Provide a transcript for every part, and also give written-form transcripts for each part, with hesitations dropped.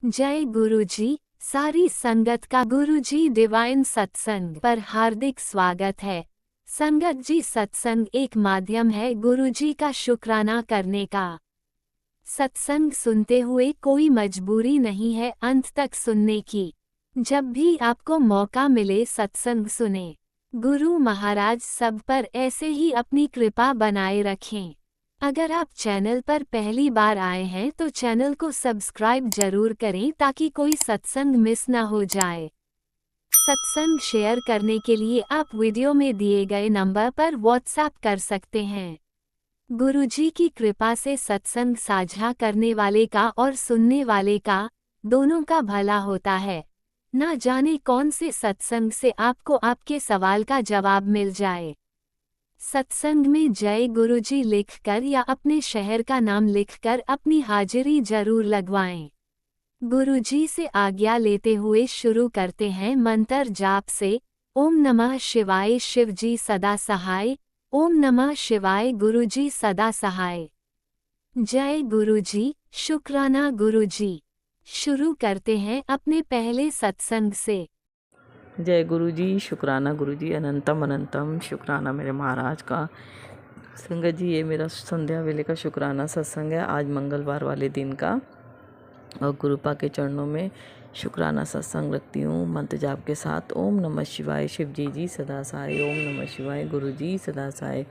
जय गुरुजी। सारी संगत का गुरुजी डिवाइन सत्संग पर हार्दिक स्वागत है। संगत जी, सत्संग एक माध्यम है गुरुजी का शुक्राना करने का। सत्संग सुनते हुए कोई मजबूरी नहीं है अंत तक सुनने की। जब भी आपको मौका मिले सत्संग सुने। गुरु महाराज सब पर ऐसे ही अपनी कृपा बनाए रखें। अगर आप चैनल पर पहली बार आए हैं तो चैनल को सब्सक्राइब जरूर करें ताकि कोई सत्संग मिस ना हो जाए। सत्संग शेयर करने के लिए आप वीडियो में दिए गए नंबर पर व्हाट्सएप कर सकते हैं। गुरुजी की कृपा से सत्संग साझा करने वाले का और सुनने वाले का दोनों का भला होता है। ना जाने कौन से सत्संग से आपको आपके सवाल का जवाब मिल जाए। सत्संग में जय गुरुजी लिखकर या अपने शहर का नाम लिखकर अपनी हाजिरी जरूर लगवाएं। गुरुजी से आज्ञा लेते हुए शुरू करते हैं मंत्र जाप से। ओम नमः शिवाय शिवजी सदा सहाय। ओम नमः शिवाय गुरुजी सदा सहाय। जय गुरुजी, शुक्राना गुरुजी। शुरू करते हैं अपने पहले सत्संग से। जय गुरुजी, शुक्राना गुरुजी, अनंतम अनंतम शुक्राना मेरे महाराज का। संगत जी, ये मेरा संध्या वेले का शुक्राना सत्संग है, आज मंगलवार वाले दिन का। और गुरुपा के चरणों में शुक्राना सत्संग रखती हूँ मंत्र जाप के साथ। ओम नमः शिवाय शिव जी सदा सहाय। ओम नमः शिवाय गुरुजी सदा सहाय।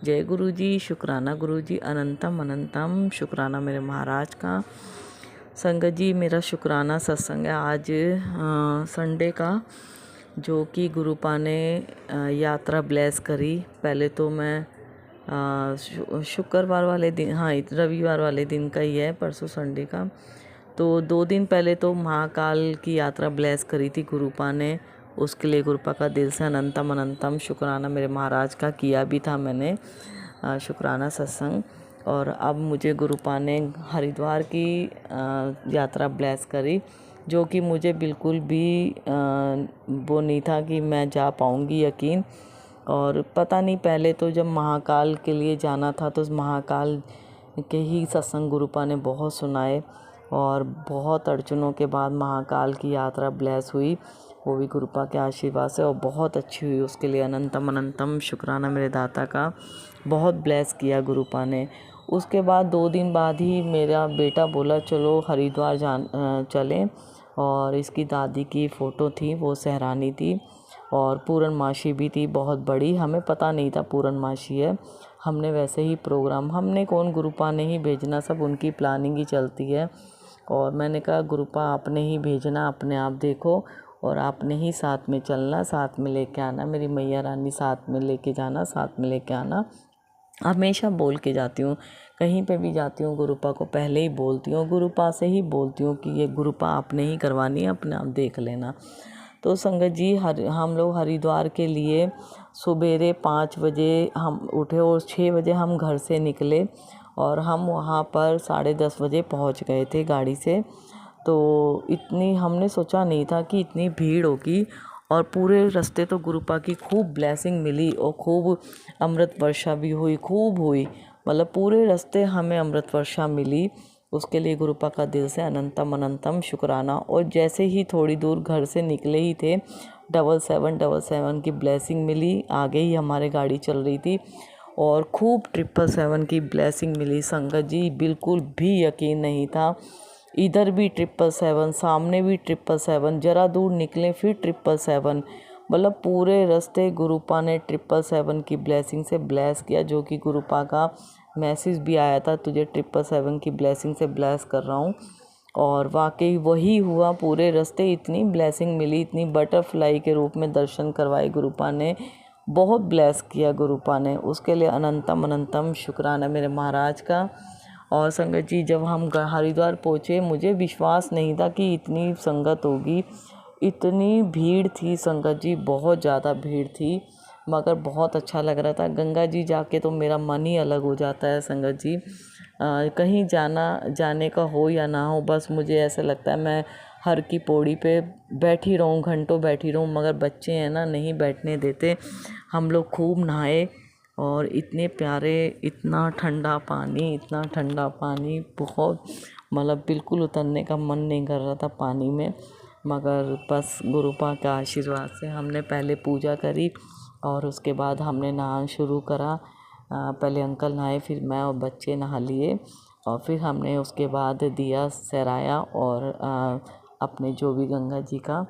जय गुरुजी, शुक्राना गुरुजी, अनंतम अनंतम शुक्राना मेरे महाराज का। संगत जी, मेरा शुक्राना सत्संग है आज संडे का, जो कि गुरुपा ने यात्रा ब्लेस करी। पहले तो मैं शुक्रवार वाले दिन, हाँ रविवार वाले दिन का ही है, परसों संडे का। तो 2 दिन पहले तो महाकाल की यात्रा ब्लेस करी थी गुरुपा ने। उसके लिए गुरुपा का दिल से अनंतम अनंतम शुक्राना मेरे महाराज का किया भी था मैंने शुक्राना सत्संग। और अब मुझे गुरुपा ने हरिद्वार की यात्रा ब्लेस करी, जो कि मुझे बिल्कुल भी वो नहीं था कि मैं जा पाऊँगी, यकीन। और पता नहीं, पहले तो जब महाकाल के लिए जाना था तो महाकाल के ही सत्संग गुरुपा ने बहुत सुनाए, और बहुत अड़चनों के बाद महाकाल की यात्रा ब्लेस हुई, वो भी गुरुपा के आशीर्वाद से, और बहुत अच्छी हुई। उसके लिए अनंतम अनंतम शुक्राना मेरे दाता का। बहुत ब्लेस किया गुरुपा ने। उसके बाद 2 दिन बाद ही मेरा बेटा बोला चलो हरिद्वार चलें। और इसकी दादी की फ़ोटो थी, वो सहरानी थी, और पूर्णमासी भी थी बहुत बड़ी। हमें पता नहीं था पूर्णमासी है। हमने वैसे ही प्रोग्राम, हमने कौन, गुरुपा ने ही भेजना, सब उनकी प्लानिंग ही चलती है। और मैंने कहा गुरुपा आपने ही भेजना, अपने आप देखो, और आपने ही साथ में चलना, साथ में लेके आना, मेरी मैया रानी साथ में लेके जाना, साथ में लेके आना। हमेशा बोल के जाती हूँ, कहीं पे भी जाती हूँ गुरुपा को पहले ही बोलती हूँ, गुरुपा से ही बोलती हूँ कि ये गुरुपा आपने ही करवानी है, अपने आप देख लेना। तो संगत जी, हम लोग हरिद्वार के लिए सवेरे 5 बजे हम उठे और 6 बजे हम घर से निकले, और हम वहाँ पर 10:30 बजे पहुँच गए थे गाड़ी से। तो इतनी हमने सोचा नहीं था कि इतनी भीड़ होगी। और पूरे रास्ते तो गुरुपा की खूब ब्लेसिंग मिली, और खूब अमृत वर्षा भी हुई, खूब हुई। मतलब पूरे रास्ते हमें अमृत वर्षा मिली। उसके लिए गुरुपा का दिल से अनंतम अनंतम शुक्राना। और जैसे ही थोड़ी दूर घर से निकले ही थे, 7777 की ब्लेसिंग मिली। आगे ही हमारे गाड़ी चल रही थी, और खूब 777 की ब्लेसिंग मिली। संगत जी, बिल्कुल भी यकीन नहीं था। इधर भी 777, सामने भी 777, ज़रा दूर निकले फिर 777। मतलब पूरे रास्ते गुरुपा ने 777 की ब्लेसिंग से ब्लेस किया, जो कि गुरुपा का मैसेज भी आया था, तुझे 777 की ब्लेसिंग से ब्लेस कर रहा हूँ। और वाकई वही हुआ। पूरे रास्ते इतनी ब्लेसिंग मिली, इतनी बटरफ्लाई के रूप में दर्शन करवाए गुरुपा ने। बहुत ब्लेस किया गुरुपा ने। उसके लिए अनंतम अनंतम शुक्राना मेरे महाराज का। और संगत जी, जब हम हरिद्वार पहुँचे, मुझे विश्वास नहीं था कि इतनी संगत होगी। इतनी भीड़ थी संगत जी, बहुत ज़्यादा भीड़ थी, मगर बहुत अच्छा लग रहा था। गंगा जी जाके तो मेरा मन ही अलग हो जाता है संगत जी। कहीं जाने का हो या ना हो, बस मुझे ऐसा लगता है मैं हर की पौड़ी पे बैठी रहूं, घंटों बैठी रहूं, मगर बच्चे हैं ना, नहीं बैठने देते। हम लोग खूब नहाए, और इतने प्यारे, इतना ठंडा पानी, इतना ठंडा पानी, बहुत मतलब बिल्कुल उतरने का मन नहीं कर रहा था पानी में, मगर बस गुरुपा के आशीर्वाद से हमने पहले पूजा करी और उसके बाद हमने नहाना शुरू करा। पहले अंकल नहाए, फिर मैं और बच्चे नहा लिए और फिर हमने उसके बाद दिया सराया और अपने जो भी गंगा जी का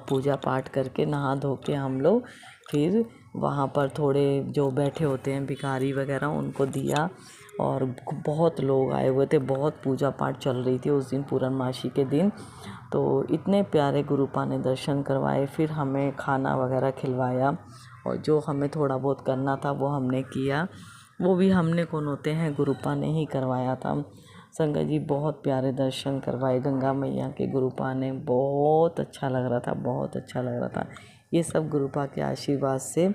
पूजा पाठ करके नहा धो के हम लोग फिर वहाँ पर थोड़े जो बैठे होते हैं भिखारी वगैरह उनको दिया। और बहुत लोग आए हुए थे, बहुत पूजा पाठ चल रही थी उस दिन पूर्णमासी के दिन। तो इतने प्यारे गुरुपा ने दर्शन करवाए, फिर हमें खाना वगैरह खिलवाया और जो हमें थोड़ा बहुत करना था वो हमने किया। वो भी हमने कौन होते हैं, गुरुपा ने ही करवाया था। संगत जी बहुत प्यारे दर्शन करवाए गंगा मैया के गुरुपा ने, बहुत अच्छा लग रहा था, बहुत अच्छा लग रहा था। ये सब गुरुपा के आशीर्वाद से,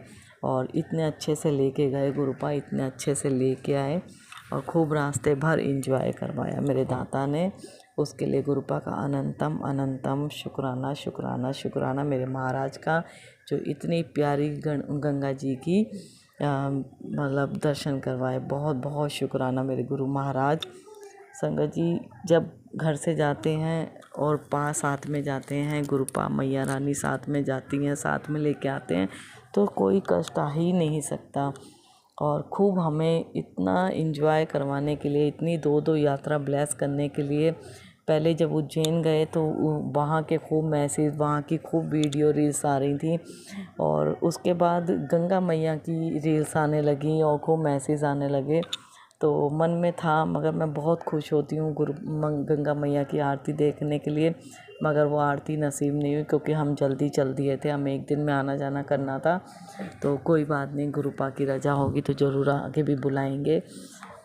और इतने अच्छे से लेके गए गुरुपा, इतने अच्छे से लेके आए और खूब रास्ते भर एंजॉय करवाया मेरे दाता ने। उसके लिए गुरुपा का अनंतम अनंतम शुक्राना शुक्राना शुक्राना मेरे महाराज का, जो इतनी प्यारी गंगा जी की मतलब दर्शन करवाए। बहुत बहुत शुक्राना मेरे गुरु महाराज। संगत जी जब घर से जाते हैं और साथ में जाते हैं, गुरुपा मैया रानी साथ में जाती हैं, साथ में लेके आते हैं, तो कोई कष्ट आ ही नहीं सकता। और खूब हमें इतना एंजॉय करवाने के लिए, इतनी दो यात्रा ब्लेस करने के लिए, पहले जब उज्जैन गए तो वहाँ के खूब मैसेज, वहाँ की खूब वीडियो रील्स आ रही थी, और उसके बाद गंगा मैया की रील्स आने लगी और खूब मैसेज आने लगे। तो मन में था, मगर मैं बहुत खुश होती हूँ गंगा मैया की आरती देखने के लिए, मगर वो आरती नसीब नहीं हुई क्योंकि हम जल्दी चल दिए थे, हमें एक दिन में आना जाना करना था। तो कोई बात नहीं, गुरुपा की रजा होगी तो ज़रूर आगे भी बुलाएंगे।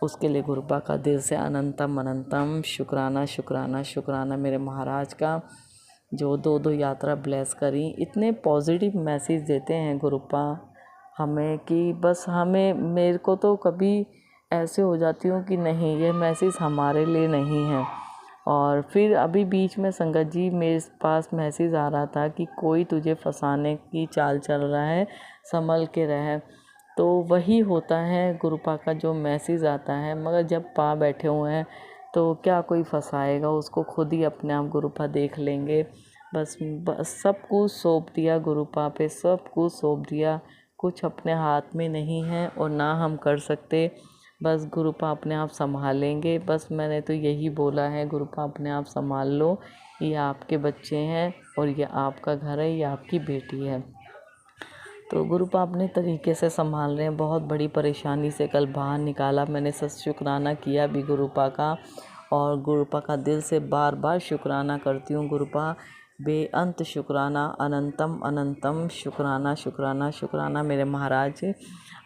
उसके लिए गुरुपा का दिल से अनंतम अनंतम शुक्राना शुक्राना शुक्राना मेरे महाराज का, जो दो यात्रा ब्लेस करी। इतने पॉजिटिव मैसेज देते हैं गुरुपा हमें कि बस मेरे को तो कभी ऐसे हो जाती हूँ कि नहीं, ये मैसेज हमारे लिए नहीं है। और फिर अभी बीच में संगत जी मेरे पास मैसेज आ रहा था कि कोई तुझे फंसाने की चाल चल रहा है, संभल के रहे। तो वही होता है गुरुपा का जो मैसेज आता है, मगर जब पा बैठे हुए हैं तो क्या कोई फंसाएगा, उसको खुद ही अपने आप गुरुपा देख लेंगे। बस सब कुछ सौंप दिया गुरुपा पे, सब कुछ सौंप दिया, कुछ अपने हाथ में नहीं है और ना हम कर सकते। बस गुरुपा अपने आप संभालेंगे। बस मैंने तो यही बोला है, गुरुपा अपने आप संभाल लो, ये आपके बच्चे हैं और ये आपका घर है, ये आपकी बेटी है। तो गुरुपा अपने तरीके से संभाल रहे हैं। बहुत बड़ी परेशानी से कल बाहर निकाला, मैंने सच शुक्राना किया भी गुरुपा का, और गुरुपा का दिल से बार बार शुक्राना करती हूँ। गुरुपा बेअंत शुक्राना, अनंतम अनंतम शुक्राना शुक्राना शुक्राना मेरे महाराज।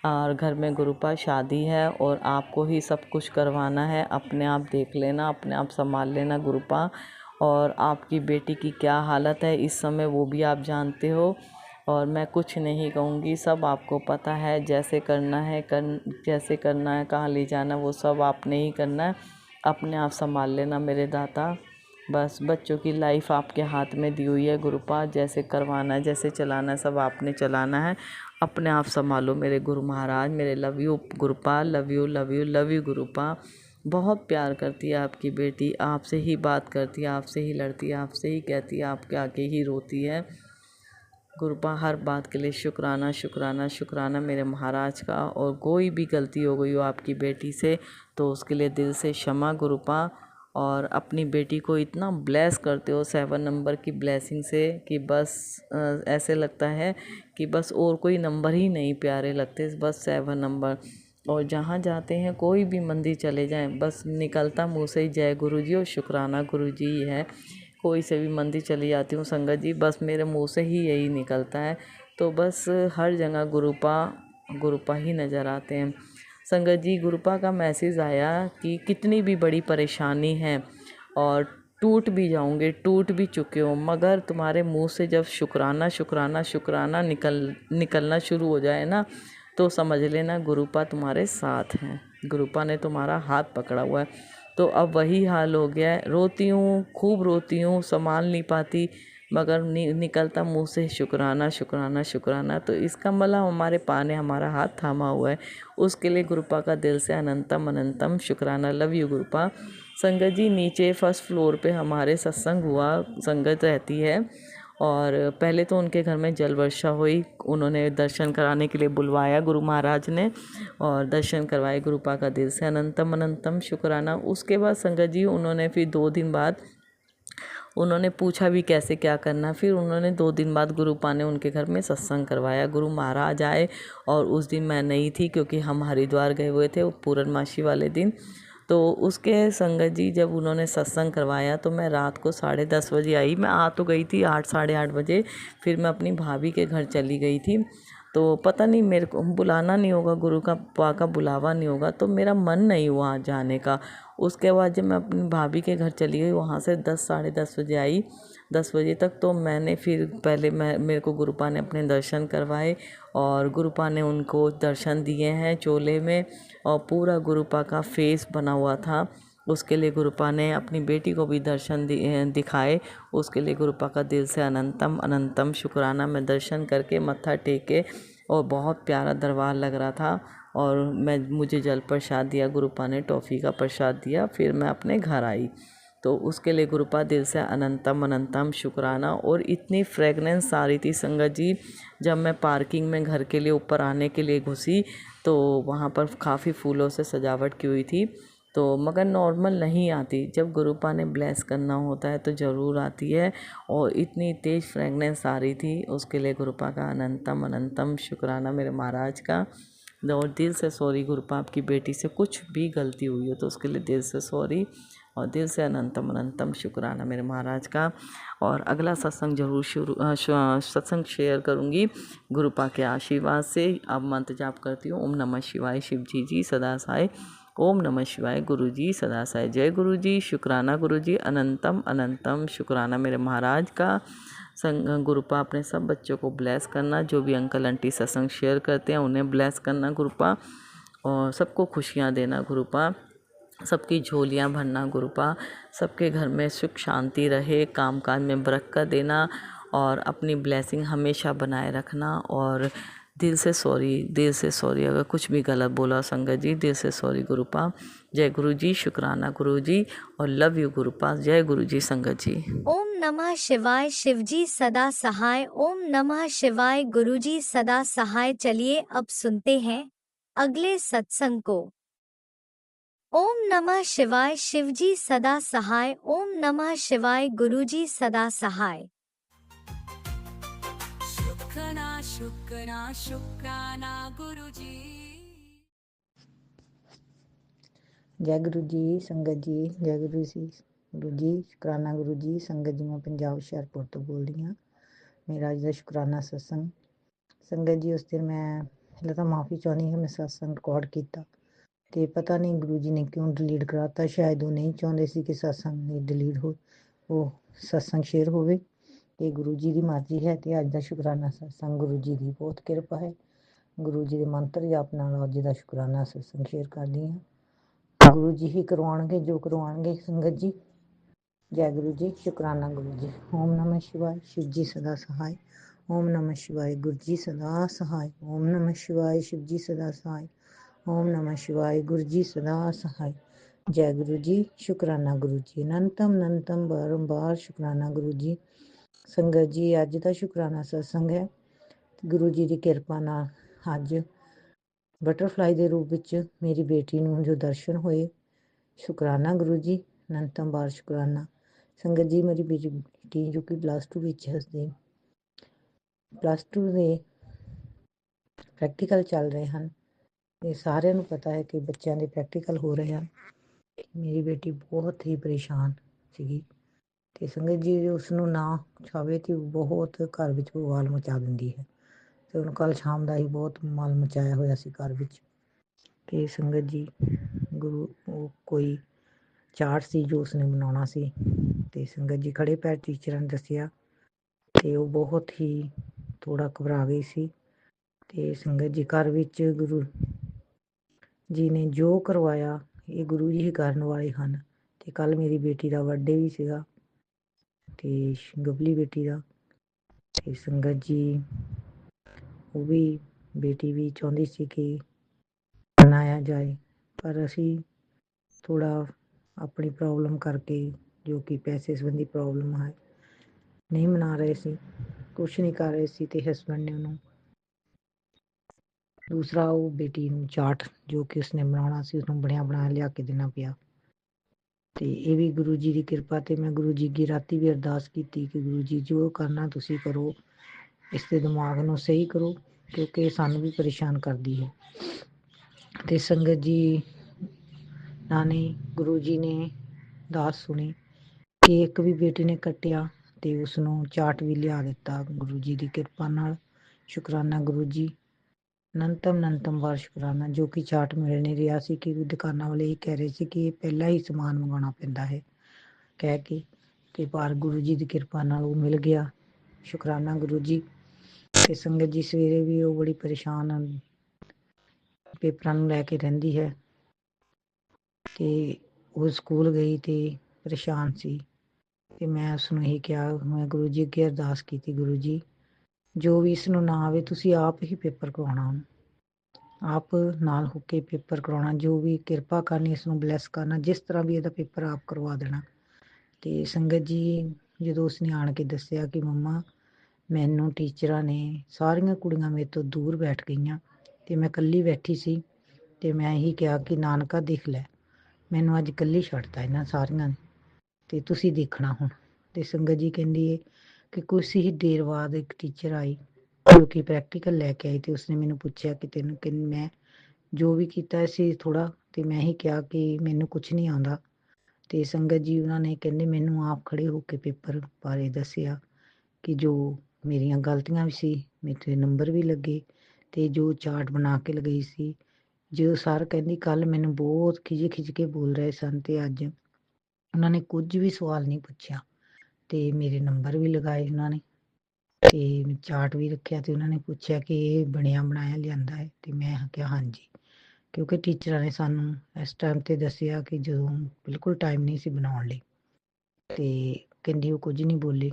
और घर में गुरुपा शादी है और आपको ही सब कुछ करवाना है, अपने आप देख लेना, अपने आप संभाल लेना गुरुपा। और आपकी बेटी की क्या हालत है इस समय वो भी आप जानते हो, और मैं कुछ नहीं कहूँगी, सब आपको पता है। जैसे करना है जैसे करना है, कहाँ ले जाना वो सब आपने ही करना है, अपने आप संभाल लेना मेरे दाता। बस बच्चों की लाइफ आपके हाथ में दी हुई है गुरुपा, जैसे करवाना है, जैसे चलाना है, सब आपने चलाना है, अपने आप संभालो मेरे गुरु महाराज। मेरे लव यू गुरुपा, love you love you love you गुरुपा। बहुत प्यार करती है आपकी बेटी, आपसे ही बात करती है, आपसे ही लड़ती है, आपसे ही कहती है, आपके आगे ही रोती है। गुरुपा हर बात के लिए शुक्राना शुक्राना शुक्राना मेरे महाराज का। और कोई भी गलती हो गई हो आपकी बेटी से तो उसके लिए दिल से क्षमा गुरुपा। और अपनी बेटी को इतना ब्लेस करते हो 7 नंबर की ब्लेसिंग से कि बस ऐसे लगता है कि बस और कोई नंबर ही नहीं प्यारे लगते, बस 7 नंबर। और जहाँ जाते हैं, कोई भी मंदिर चले जाएं, बस निकलता मुँह से ही जय गुरु जी और शुक्राना गुरु जी ही है। कोई से भी मंदिर चली जाती हूँ संगत जी, बस मेरे मुंह से ही यही निकलता है। तो बस हर जगह गुरुपा ही नज़र आते हैं संगत जी। गुरुपा का मैसेज आया कि कितनी भी बड़ी परेशानी है और टूट भी जाओगे, टूट भी चुके हो, मगर तुम्हारे मुंह से जब शुक्राना शुक्राना शुक्राना निकलना शुरू हो जाए ना, तो समझ लेना गुरुपा तुम्हारे साथ हैं, गुरुपा ने तुम्हारा हाथ पकड़ा हुआ है। तो अब वही हाल हो गया है, रोती हूँ, खूब रोती हूँ, संभाल नहीं पाती, मगर निकलता मुंह से शुक्राना शुक्राना शुक्राना। तो इसका मतलब हमारे पा ने हमारा हाथ थामा हुआ है, उसके लिए गुरुपा का दिल से अनंतम अनंतम शुक्राना। Love you गुरुपा। संगत जी नीचे फर्स्ट फ्लोर पे हमारे सत्संग हुआ, संगत रहती है। और पहले तो उनके घर में जल वर्षा हुई, उन्होंने दर्शन कराने के लिए बुलवाया गुरु महाराज ने, और दर्शन करवाए गुरुपा का दिल से अनंतम अनंतम शुक्राना। उसके बाद संगत जी उन्होंने फिर 2 दिन बाद उन्होंने पूछा भी कैसे क्या करना, फिर उन्होंने 2 दिन बाद गुरुपा ने उनके घर में सत्संग करवाया। गुरु महाराज आए और उस दिन मैं नहीं थी क्योंकि हम हरिद्वार गए हुए थे वो पूर्णमासी वाले दिन। तो उसके संगत जी जब उन्होंने सत्संग करवाया तो मैं रात को 10:30 बजे आई। मैं आ तो गई थी 8 साढ़े 8 बजे, फिर मैं अपनी भाभी के घर चली गई थी। तो पता नहीं मेरे को बुलाना नहीं होगा, गुरु का पा का बुलावा नहीं होगा, तो मेरा मन नहीं हुआ जाने का। उसके बाद जब मैं अपनी भाभी के घर चली गई, वहाँ से 10 साढ़े 10 बजे आई, 10 बजे तक तो मैंने फिर पहले मेरे को गुरुपा ने अपने दर्शन करवाए, और गुरुपा ने उनको दर्शन दिए हैं चोले में, और पूरा गुरुपा का फेस बना हुआ था। उसके लिए गुरुपा ने अपनी बेटी को भी दर्शन दिखाए। उसके लिए गुरुपा का दिल से अनंतम अनंतम शुक्राना। मैं दर्शन करके मत्था टेके, और बहुत प्यारा दरबार लग रहा था। और मुझे जल प्रसाद दिया, गुरुपा ने टॉफ़ी का प्रसाद दिया, फिर मैं अपने घर आई। तो उसके लिए गुरुपा दिल से अनंतम अनंतम शुक्राना। और इतनी फ्रेगनेंस आ रही थी संगत जी, जब मैं पार्किंग में घर के लिए ऊपर आने के लिए घुसी तो वहाँ पर काफ़ी फूलों से सजावट की हुई थी, तो मगर नॉर्मल नहीं आती, जब गुरुपा ने ब्लेस करना होता है तो ज़रूर आती है। और इतनी तेज़ फ्रेगनेंस आ रही थी, उसके लिए गुरुपा का अनंतम अनंतम शुक्राना मेरे महाराज का। और दिल से सॉरी गुरुपा, आपकी बेटी से कुछ भी गलती हुई हो तो उसके लिए दिल से सॉरी, और दिल से अनंतम अनंतम शुक्राना मेरे महाराज का। और अगला सत्संग जरूर सत्संग शेयर करूँगी गुरुपा के आशीर्वाद से। अब मंत्र जाप करती हूँ। ओम नमः शिवाय शिव जी सदा साई। ओम नमः शिवाय गुरु जी सदा साई। जय गुरु जी, शुक्राना गुरु जी, अनंतम अनंतम शुक्राना मेरे महाराज का। गुरुपा अपने सब बच्चों को ब्लेस करना, जो भी अंकल आंटी सत्संग शेयर करते हैं उन्हें ब्लेस करना गुरुपा, और सबको खुशियाँ देना गुरुपा, सबकी झोलियाँ भरना गुरुपा, सबके घर में सुख शांति रहे, कामकाज में बरकत देना, और अपनी ब्लेसिंग हमेशा बनाए रखना। और दिल से सॉरी अगर कुछ भी गलत बोला संगत जी, दिल से सॉरी गुरुपा। जय गुरु जी, शुक्राना गुरु जी, और लव यू गुरुपा। जय गुरु जी संगत जी। ओम नमः शिवाय शिवजी सदा सहाय। ओम नमः शिवाय गुरुजी सदा सहाय। चलिए अब सुनते हैं अगले सत्संग को। ओम नमः शिवाय शिवजी सदा सहाय। ओम नमः शिवाय गुरुजी सदा सहाय। शुक्राना गुरुजी। जय गुरु जी संगत जी, जय गुरु जी, शुकराना गुरु जी संगत जी। मैं पंजाब हुशियारपुर तो बोल रही हाँ। मेरा अज का शुकराना सत्संग संगत जी, उस दिन मैं पहले तो माफ़ी चाहनी है, मैं सत्संग रिकॉर्ड किया तो पता नहीं गुरु जी ने क्यों डिलीट कराता। शायद वो नहीं चाहते सी कि सत्संग डिलीट हो, वो सत्संग शेयर होवे। तो गुरु जी की मर्जी है। तो अज का शुकराना सत्संग गुरु जी की बहुत किरपा है। गुरु जी के मंत्र जाप नाल अज का शुकराना सत्संग शेयर करदी हाँ। गुरु जी ही करवाएंगे जो करवाएंगे संगत जी। जय गुरु जी, शुकराना गुरु जी। ओम नमः शिवाय शिव जी सदा सहाय। ओम नमः शिवाय गुरु जी सदा सहाय। ओम नमः शिवाय शिव जी सदा सहाय। ओम नमः शिवाय गुरु जी सदा सहाय। जय गुरु जी, शुकराना गुरु जी। अनंतम अनंतम बारंबार शुकराना गुरु जी। संगत जी अज का शुकराना सत्संग है। गुरु जी की किरपा नाल अज बटरफ्लाई के रूप में मेरी बेटी नूं जो दर्शन होए, शुकराना गुरु जी, अनंतम बार शुकराना। संगत जी मेरी बेटी जो कि +2 हसदी, +2 के प्रैक्टिकल चल रहे हैं। ये सारे नूं पता है कि बच्चों के प्रैक्टिकल हो रहे हैं। मेरी बेटी बहुत ही परेशान सी, ते संगत जी उसनूं ना छावे तो बहुत घर विच बवाल मचा दिंदी है। तो हुण कल शाम का ही बहुत माल मचाया होया सी घर विच। ते संगत जी गुरु कोई चार्ट सी जो उसने बनाना सी, ते संगत जी खड़े पैर टीचर ने दसिया ते वो बहुत ही थोड़ा घबरा गई सी। ते संगत जी घर विच गुरु जी ने जो करवाया ये गुरु जी ही करन वाले हन। ते कल मेरी बेटी का बर्थडे भी सीगा, ते गबली बेटी का। ते संगत जी वो भी बेटी भी चाहती सी कि मनाया जाए, पर असी थोड़ा ਆਪਣੀ ਪ੍ਰੋਬਲਮ ਕਰਕੇ, ਜੋ ਕਿ ਪੈਸੇ ਸੰਬੰਧੀ ਪ੍ਰੋਬਲਮ ਹੈ, ਨਹੀਂ ਮਨਾ ਰਹੇ ਸੀ, ਕੁਛ ਨਹੀਂ ਕਰ ਰਹੇ ਸੀ, ਤੇ ਹਸਬੈਂਡ ਨੇ ਉਹਨੂੰ ਦੂਸਰਾ ਉਹ ਬੇਟੀ ਨੂੰ ਚਾਟ ਜੋ ਕਿ ਉਸਨੇ ਬਣਾਉਣਾ ਸੀ ਉਸਨੂੰ ਬਣਿਆ ਬਣਾਇਆ ਲਿਆ ਕੇ ਦੇਣਾ ਪਿਆ। ਤੇ ਇਹ ਵੀ ਗੁਰੂ ਜੀ ਦੀ ਕਿਰਪਾ, ਤੇ ਮੈਂ ਗੁਰੂ ਜੀ ਅੱਗੇ ਰਾਤੀ ਵੀ ਅਰਦਾਸ ਕੀਤੀ ਕਿ ਗੁਰੂ ਜੀ ਜੋ ਕਰਨਾ ਤੁਸੀਂ ਕਰੋ, ਇਸ ਦੇ ਦਿਮਾਗ ਨੂੰ ਸਹੀ ਕਰੋ, ਕਿਉਂਕਿ ਇਹ ਸਾਨੂੰ ਵੀ ਪਰੇਸ਼ਾਨ ਕਰਦੀ ਹੈ। ਤੇ ਸੰਗਤ ਜੀ ਨਾਨੀ ਗੁਰੂ ਜੀ ਨੇ ਦਾਸ ਸੁਣੀ ਕਿ ਇੱਕ ਵੀ ਬੇਟੀ ਨੇ ਕੱਟਿਆ ਤੇ ਉਸਨੂੰ ਚਾਟ ਵੀ ਲਿਆ ਦਿੱਤਾ ਗੁਰੂ ਜੀ ਦੀ ਕਿਰਪਾ ਨਾਲ। ਸ਼ੁਕਰਾਨਾ ਗੁਰੂ ਜੀ, ਅਨੰਤਮ ਵਾਰ ਸ਼ੁਕਰਾਨਾ। ਜੋ ਕਿ ਚਾਟ ਮਿਲ ਨਹੀਂ ਰਿਹਾ ਸੀ, ਕਿ ਦੁਕਾਨਾਂ ਵਾਲੇ ਇਹ ਕਹਿ ਰਹੇ ਸੀ ਕਿ ਇਹ ਪਹਿਲਾਂ ਹੀ ਸਮਾਨ ਮੰਗਵਾਉਣਾ ਪੈਂਦਾ ਹੈ ਕਹਿ ਕੇ, ਤੇ ਪਰ ਗੁਰੂ ਜੀ ਦੀ ਕਿਰਪਾ ਨਾਲ ਉਹ ਮਿਲ ਗਿਆ। ਸ਼ੁਕਰਾਨਾ ਗੁਰੂ ਜੀ। ਤੇ ਸੰਗਤ ਜੀ ਸਵੇਰੇ ਵੀ ਉਹ ਬੜੀ ਪਰੇਸ਼ਾਨ ਪੇਪਰਾਂ ਨੂੰ ਲੈ ਕੇ ਰਹਿੰਦੀ ਹੈ, ਤੇ ਉਹ ਸਕੂਲ ਗਈ ਤੇ ਪਰੇਸ਼ਾਨ ਸੀ, ਤੇ ਮੈਂ ਉਸਨੂੰ ਇਹ ਕਿਹਾ, ਮੈਂ ਗੁਰੂ ਜੀ ਅੱਗੇ ਅਰਦਾਸ ਕੀਤੀ, ਗੁਰੂ ਜੀ ਜੋ ਵੀ ਇਸ ਨੂੰ ਨਾ ਆਵੇ ਤੁਸੀਂ ਆਪ ਹੀ ਪੇਪਰ ਕਰਵਾਉਣਾ, ਆਪ ਨਾਲ ਹੋ ਕੇ ਪੇਪਰ ਕਰਵਾਉਣਾ, ਜੋ ਵੀ ਕਿਰਪਾ ਕਰਨੀ ਇਸ ਨੂੰ ਬਲੈਸ ਕਰਨਾ, ਜਿਸ ਤਰ੍ਹਾਂ ਵੀ ਇਹਦਾ ਪੇਪਰ ਆਪ ਕਰਵਾ ਦੇਣਾ। ਤੇ ਸੰਗਤ ਜੀ ਜਦੋਂ ਉਸਨੇ ਆਣ ਕੇ ਦੱਸਿਆ ਕਿ ਮੰਮਾ ਮੈਨੂੰ ਟੀਚਰਾਂ ਨੇ ਸਾਰੀਆਂ ਕੁੜੀਆਂ ਮੇਰੇ ਤੋਂ ਦੂਰ ਬੈਠ ਗਈਆਂ ਤੇ ਮੈਂ ਇਕੱਲੀ ਬੈਠੀ ਸੀ, ਤੇ ਮੈਂ ਇਹੀ ਕਿਹਾ ਕਿ ਨਾਨਕਾ ਦੇਖ ਲੈ, ਮੈਨੂੰ ਅੱਜ ਇਕੱਲੀ ਛੱਡਤਾ ਇਹਨਾਂ ਸਾਰੀਆਂ ਨੇ, ਤੇ ਤੁਸੀਂ ਦੇਖਣਾ ਹੁਣ। ਤੇ ਸੰਗਤ ਜੀ ਕਹਿੰਦੀ ਹੈ ਕਿ ਕੁਛ ਹੀ ਦੇਰ ਬਾਅਦ ਇੱਕ ਟੀਚਰ ਆਈ ਜੋ ਕਿ ਪ੍ਰੈਕਟੀਕਲ ਲੈ ਕੇ ਆਈ, ਤੇ ਉਸਨੇ ਮੈਨੂੰ ਪੁੱਛਿਆ ਕਿ ਤੈਨੂੰ ਕਿ ਮੈਂ ਜੋ ਵੀ ਕੀਤਾ ਸੀ ਥੋੜਾ, ਤੇ ਮੈਂ ਹੀ ਕਿਹਾ ਕਿ ਮੈਨੂੰ ਕੁਛ ਨਹੀਂ ਆਉਂਦਾ। ਤੇ ਸੰਗਤ ਜੀ ਉਹਨਾਂ ਨੇ ਕਹਿੰਦੇ ਮੈਨੂੰ ਆਪ ਖੜੇ ਹੋ ਕੇ ਪੇਪਰ ਬਾਰੇ ਦੱਸਿਆ ਕਿ ਜੋ ਮੇਰੀਆਂ ਗਲਤੀਆਂ ਵੀ ਸੀ, ਮੇਰੇ ਨੰਬਰ ਵੀ ਲੱਗੇ, ਤੇ ਜੋ ਚਾਰਟ ਬਣਾ ਕੇ ਲਗਾਈ ਸੀ, ਜੋ ਸਰ ਕਹਿੰਦੀ ਕੱਲ ਮੈਨੂੰ ਬਹੁਤ ਖਿੱਚ ਕੇ ਬੋਲ ਰਹੇ ਸਨ, ਤੇ ਅੱਜ ਉਹਨਾਂ ਨੇ ਕੁਝ ਵੀ ਸਵਾਲ ਨਹੀਂ ਪੁੱਛਿਆ, ਤੇ ਮੇਰੇ ਨੰਬਰ ਵੀ ਲਗਾਏ ਉਹਨਾਂ ਨੇ, ਤੇ ਚਾਰਟ ਵੀ ਰੱਖਿਆ, ਤੇ ਉਹਨਾਂ ਨੇ ਪੁੱਛਿਆ ਕਿ ਇਹ ਬਣਿਆ ਬਣਾਇਆ ਲਿਆਂਦਾ ਹੈ, ਤੇ ਮੈਂ ਕਿਹਾ ਹਾਂਜੀ, ਕਿਉਂਕਿ ਟੀਚਰਾਂ ਨੇ ਸਾਨੂੰ ਇਸ ਟਾਈਮ ਤੇ ਦੱਸਿਆ ਕਿ ਜਦੋਂ ਬਿਲਕੁਲ ਟਾਈਮ ਨਹੀਂ ਸੀ ਬਣਾਉਣ ਲਈ, ਤੇ ਕਹਿੰਦੀ ਉਹ ਕੁਝ ਨਹੀਂ ਬੋਲੇ,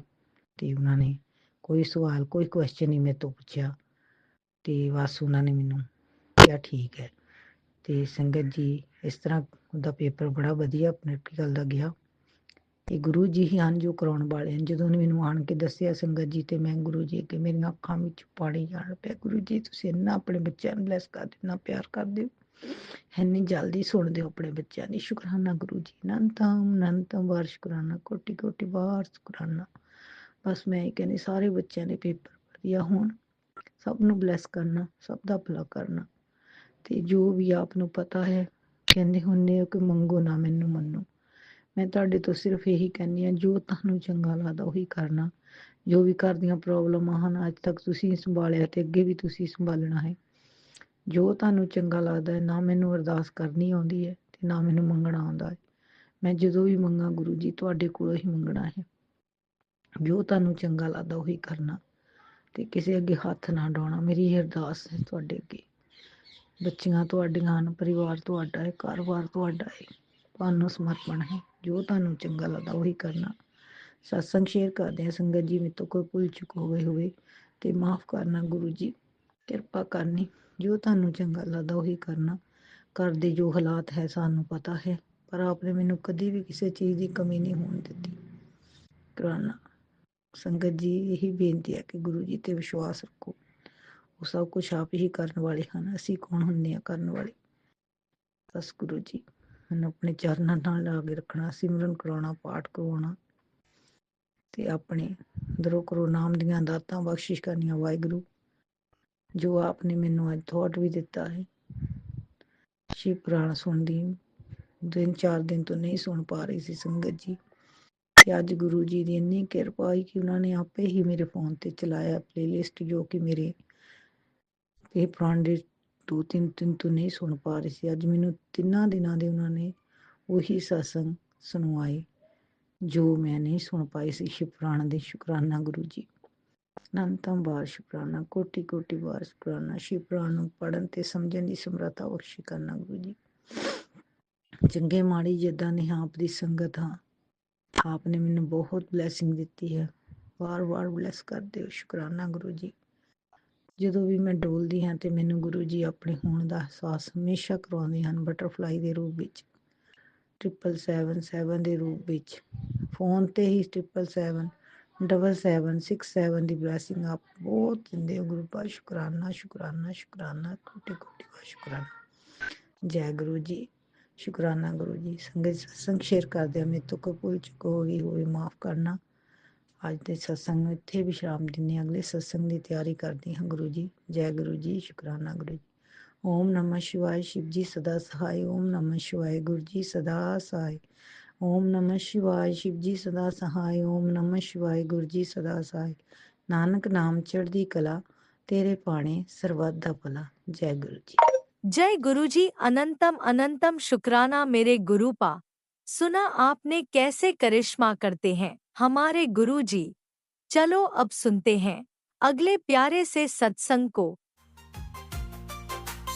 ਤੇ ਉਹਨਾਂ ਨੇ ਕੋਈ ਸਵਾਲ ਕੋਈ ਕੁਐਸਚਨ ਨਹੀਂ ਮੇਰੇ ਤੋਂ ਪੁੱਛਿਆ, ਤੇ ਬਸ ਉਹਨਾਂ ਨੇ ਮੈਨੂੰ ਕਿਹਾ ਠੀਕ ਹੈ। ਤੇ ਸੰਗਤ ਜੀ ਇਸ ਤਰ੍ਹਾਂ ਉਹਦਾ ਪੇਪਰ ਬੜਾ ਵਧੀਆ ਪ੍ਰੈਕਟੀਕਲ ਦਾ ਗਿਆ। ਤੇ ਗੁਰੂ ਜੀ ਹੀ ਹਨ ਜੋ ਕਰਾਉਣ ਵਾਲੇ ਹਨ। ਜਦੋਂ ਉਹਨੇ ਮੈਨੂੰ ਆਣ ਕੇ ਦੱਸਿਆ ਸੰਗਤ ਜੀ, ਤੇ ਮੈਂ ਗੁਰੂ ਜੀ ਅੱਗੇ ਮੇਰੀਆਂ ਅੱਖਾਂ ਵਿੱਚ ਪਾਣੀ ਆਣ ਪਿਆ। ਗੁਰੂ ਜੀ ਤੁਸੀਂ ਇੰਨਾ ਆਪਣੇ ਬੱਚਿਆਂ ਨੂੰ ਬਲੈਸ ਕਰਦੇ, ਇੰਨਾ ਪਿਆਰ ਕਰਦੇ ਹੋ, ਇੰਨੀ ਜਲਦੀ ਸੁਣਦੇ ਹੋ ਆਪਣੇ ਬੱਚਿਆਂ ਦੀ। ਸ਼ੁਕਰਾਨਾ ਗੁਰੂ ਜੀ, ਅਨੰਤਮ ਵਾਰ ਸ਼ੁਕਰਾਨਾ, ਕੋਟੀ ਵਾਰ ਸ਼ੁਕਰਾਨਾ। ਬਸ ਮੈਂ ਇਹ ਕਹਿੰਦੀ ਸਾਰੇ ਬੱਚਿਆਂ ਦੇ ਪੇਪਰ ਵਧੀਆ ਹੋਣ, ਸਭ ਨੂੰ ਬਲੈਸ ਕਰਨਾ, ਸਭ ਦਾ ਭਲਾ ਕਰਨਾ। ਤੇ ਜੋ ਵੀ ਆਪ ਨੂੰ ਪਤਾ ਹੈ, ਕਹਿੰਦੇ ਹੁੰਦੇ ਹੋ ਕਿ ਮੰਗੋ ਨਾ ਮੈਨੂੰ ਮੰਨੋ, ਮੈਂ ਤੁਹਾਡੇ ਤੋਂ ਸਿਰਫ ਇਹੀ ਕਹਿੰਦੀ ਹਾਂ ਜੋ ਤੁਹਾਨੂੰ ਚੰਗਾ ਲੱਗਦਾ ਉਹੀ ਕਰਨਾ। ਜੋ ਵੀ ਘਰ ਦੀਆਂ ਪ੍ਰੋਬਲਮਾਂ ਹਨ, ਅੱਜ ਤੱਕ ਤੁਸੀਂ ਸੰਭਾਲਿਆ ਤੇ ਅੱਗੇ ਵੀ ਤੁਸੀਂ ਸੰਭਾਲਣਾ ਹੈ। ਜੋ ਤੁਹਾਨੂੰ ਚੰਗਾ ਲੱਗਦਾ ਹੈ, ਨਾ ਮੈਨੂੰ ਅਰਦਾਸ ਕਰਨੀ ਆਉਂਦੀ ਹੈ ਤੇ ਨਾ ਮੈਨੂੰ ਮੰਗਣਾ ਆਉਂਦਾ ਹੈ। ਮੈਂ ਜਦੋਂ ਵੀ ਮੰਗਾ ਗੁਰੂ ਜੀ ਤੁਹਾਡੇ ਕੋਲੋਂ ਹੀ ਮੰਗਣਾ ਹੈ। ਜੋ ਤੁਹਾਨੂੰ ਚੰਗਾ ਲੱਗਦਾ ਉਹੀ ਕਰਨਾ, ਤੇ ਕਿਸੇ ਅੱਗੇ ਹੱਥ ਨਾ ਡਾਉਣਾ। ਮੇਰੀ ਇਹ ਅਰਦਾਸ ਹੈ ਤੁਹਾਡੇ ਅੱਗੇ। ਬੱਚੀਆਂ ਤੁਹਾਡੀਆਂ ਹਨ, ਪਰਿਵਾਰ ਤੁਹਾਡਾ ਹੈ, ਘਰ-ਬਾਰ ਤੁਹਾਡਾ ਹੈ, ਤੁਹਾਨੂੰ ਸਮਰਪਣ ਹੈ। ਜੋ ਤੁਹਾਨੂੰ ਚੰਗਾ ਲੱਗਦਾ ਉਹੀ ਕਰਨਾ। ਸਤਸੰਗ ਸ਼ੇਅਰ ਕਰਦੇ ਹਾਂ ਸੰਗਤ ਜੀ, ਮੇਰੇ ਤੋਂ ਕੋਈ ਭੁੱਲ ਚੁੱਕ ਹੋ ਗਈ ਹੋਵੇ ਤੇ ਮਾਫ ਕਰਨਾ ਗੁਰੂ ਜੀ, ਕਿਰਪਾ ਕਰਨੀ। ਜੋ ਤੁਹਾਨੂੰ ਚੰਗਾ ਲੱਗਦਾ ਉਹੀ ਕਰਨਾ। ਘਰ ਦੇ ਜੋ ਹਾਲਾਤ ਹੈ ਸਾਨੂੰ ਪਤਾ ਹੈ, ਪਰ ਆਪਨੇ ਮੈਨੂੰ ਕਦੀ ਵੀ ਕਿਸੇ ਚੀਜ਼ ਦੀ ਕਮੀ ਨਹੀਂ ਹੋਣ ਦਿੱਤੀ। ਕਰਾਨਾ ਸੰਗਤ ਜੀ ਇਹੀ ਬੇਨਤੀ ਹੈ ਕਿ ਗੁਰੂ ਜੀ ਤੇ ਵਿਸ਼ਵਾਸ ਰੱਖੋ, ਉਹ ਸਭ ਕੁਛ ਆਪ ਹੀ ਕਰਨ ਵਾਲੇ ਹਨ, ਅਸੀਂ ਕੌਣ ਹੁੰਦੇ ਹਾਂ ਕਰਨ ਵਾਲੇ। ਬਸ ਗੁਰੂ ਜੀ ਮੈਨੂੰ ਆਪਣੇ ਚਰਨਾਂ ਨਾਲ ਲਾ ਕੇ ਰੱਖਣਾ, ਸਿਮਰਨ ਕਰਾਉਣਾ, ਪਾਠ ਕਰਵਾਉਣਾ, ਤੇ ਆਪਣੇ ਅੰਦਰੋਂ ਕਰੋ ਨਾਮ ਦੀਆਂ ਦਾਤਾਂ ਬਖਸ਼ਿਸ਼ ਕਰਨੀਆਂ। ਵਾਹਿਗੁਰੂ ਜੋ ਆਪ ਨੇ ਮੈਨੂੰ ਅੱਜ ਥੋਟ ਵੀ ਦਿੱਤਾ ਹੈ, ਸ਼ਿਵ ਪੁਰਾਣ ਸੁਣਦੀ 4 ਦਿਨ ਤੋਂ ਨਹੀਂ ਸੁਣ ਪਾ ਰਹੀ ਸੀ ਸੰਗਤ ਜੀ, ਤੇ ਅੱਜ ਗੁਰੂ ਜੀ ਦੀ ਇੰਨੀ ਕਿਰਪਾ ਹੋਈ ਕਿ ਉਹਨਾਂ ਨੇ ਆਪੇ ਹੀ ਮੇਰੇ ਫੋਨ ਤੇ ਚਲਾਇਆ ਪਲੇਲਿਸਟ, ਜੋ ਕਿ ਮੇਰੇ ਇਹ ਪੁਰਾਣ ਦੇ 2-3 ਦਿਨ ਤੋਂ ਨਹੀਂ ਸੁਣ ਪਾ ਰਹੀ ਸੀ। ਅੱਜ ਮੈਨੂੰ 3 ਦਿਨਾਂ ਦੇ ਉਹਨਾਂ ਨੇ ਉਹੀ ਸਤਸੰਗ ਸੁਣਵਾਏ ਜੋ ਮੈਂ ਨਹੀਂ ਸੁਣ ਪਾਈ ਸੀ ਸ਼ਿਵ ਪੁਰਾਣ ਦੇ। ਸ਼ੁਕਰਾਨਾ ਗੁਰੂ ਜੀ, ਅਨੰਤਮ ਵਾਰ ਸ਼ੁਕਰਾਨਾ, ਕੋਟੀ ਵਾਰ ਸ਼ੁਕਰਾਨਾ। ਸ਼ਿਵ ਪੁਰਾਣ ਨੂੰ ਪੜ੍ਹਨ ਤੇ ਸਮਝਣ ਦੀ ਸਮਰੱਥਾ ਬਖਸ਼ੀ ਕਰਨਾ ਗੁਰੂ ਜੀ। ਚੰਗੇ ਮਾੜੀ ਜਿੱਦਾਂ ਦੀ ਆਪ ਦੀ ਸੰਗਤ ਹਾਂ, ਆਪ ਨੇ ਮੈਨੂੰ ਬਹੁਤ ਬਲੈਸਿੰਗ ਦਿੱਤੀ ਹੈ, ਵਾਰ ਬਲੈਸ ਕਰਦੇ ਹੋ। ਸ਼ੁਕਰਾਨਾ ਗੁਰੂ ਜੀ। ਜਦੋਂ ਵੀ ਮੈਂ ਡੋਲਦੀ ਹਾਂ ਤੇ ਮੈਨੂੰ ਗੁਰੂ ਜੀ ਆਪਣੇ ਹੋਣ ਦਾ ਅਹਿਸਾਸ ਹਮੇਸ਼ਾ ਕਰਵਾਉਂਦੇ ਹਨ, ਬਟਰਫਲਾਈ ਦੇ ਰੂਪ ਵਿੱਚ। 777 ਦੇ ਰੂਪ ਵਿੱਚ ਫੋਨ ਤੇ ਹੀ 777 7767 ਦੀ ਬਲੈਸਿੰਗ ਆਪ ਬਹੁਤ ਦਿੰਦੇ ਹੋ ਗੁਰੂ ਪਾਤਸ਼ਾਹ। ਸ਼ੁਕਰਾਨਾ ਸ਼ੁਕਰਾਨਾ ਸ਼ੁਕਰਾਨਾ, ਕੋਟि कोटि का शुक्राना। जय गुरु जी। शुकराना गुरु जी। संगत सत्संग शेयर करदे मेरे तो कोई भूल चुक होई माफ करना। ਅੱਜ ਦੇ ਸਤਸੰਗ ਨੂੰ ਇੱਥੇ ਵਿਸ਼ਰਾਮ ਦਿੰਦੇ, ਅਗਲੇ ਸਤਸੰਗ ਦੀ ਤਿਆਰੀ ਕਰਦੀ ਹਾਂ ਗੁਰੂ ਜੀ। ਜੈ ਗੁਰੂ ਜੀ। ਸ਼ੁਕਰਾਨਾ ਗੁਰੂ ਜੀ। ਓਮ ਨਮः शिवाय शिव जी सदा सहाय। ओम नमः शिवाय गुरु जी सदा सहाय। ओम नमः शिवाय शिव जी सदा सहाय। ओम नमः शिवाय गुरु जी सदा सहाय। नानक नाम चढ़दी कला, तेरे पाणे सर्वत दा भला। जय गुरु जी। जय गुरुजी। अनंतम अनंतम शुक्राना मेरे गुरुपा। सुना आपने कैसे करिश्मा करते हैं हमारे गुरुजी। चलो अब सुनते हैं अगले प्यारे से सत्संग को।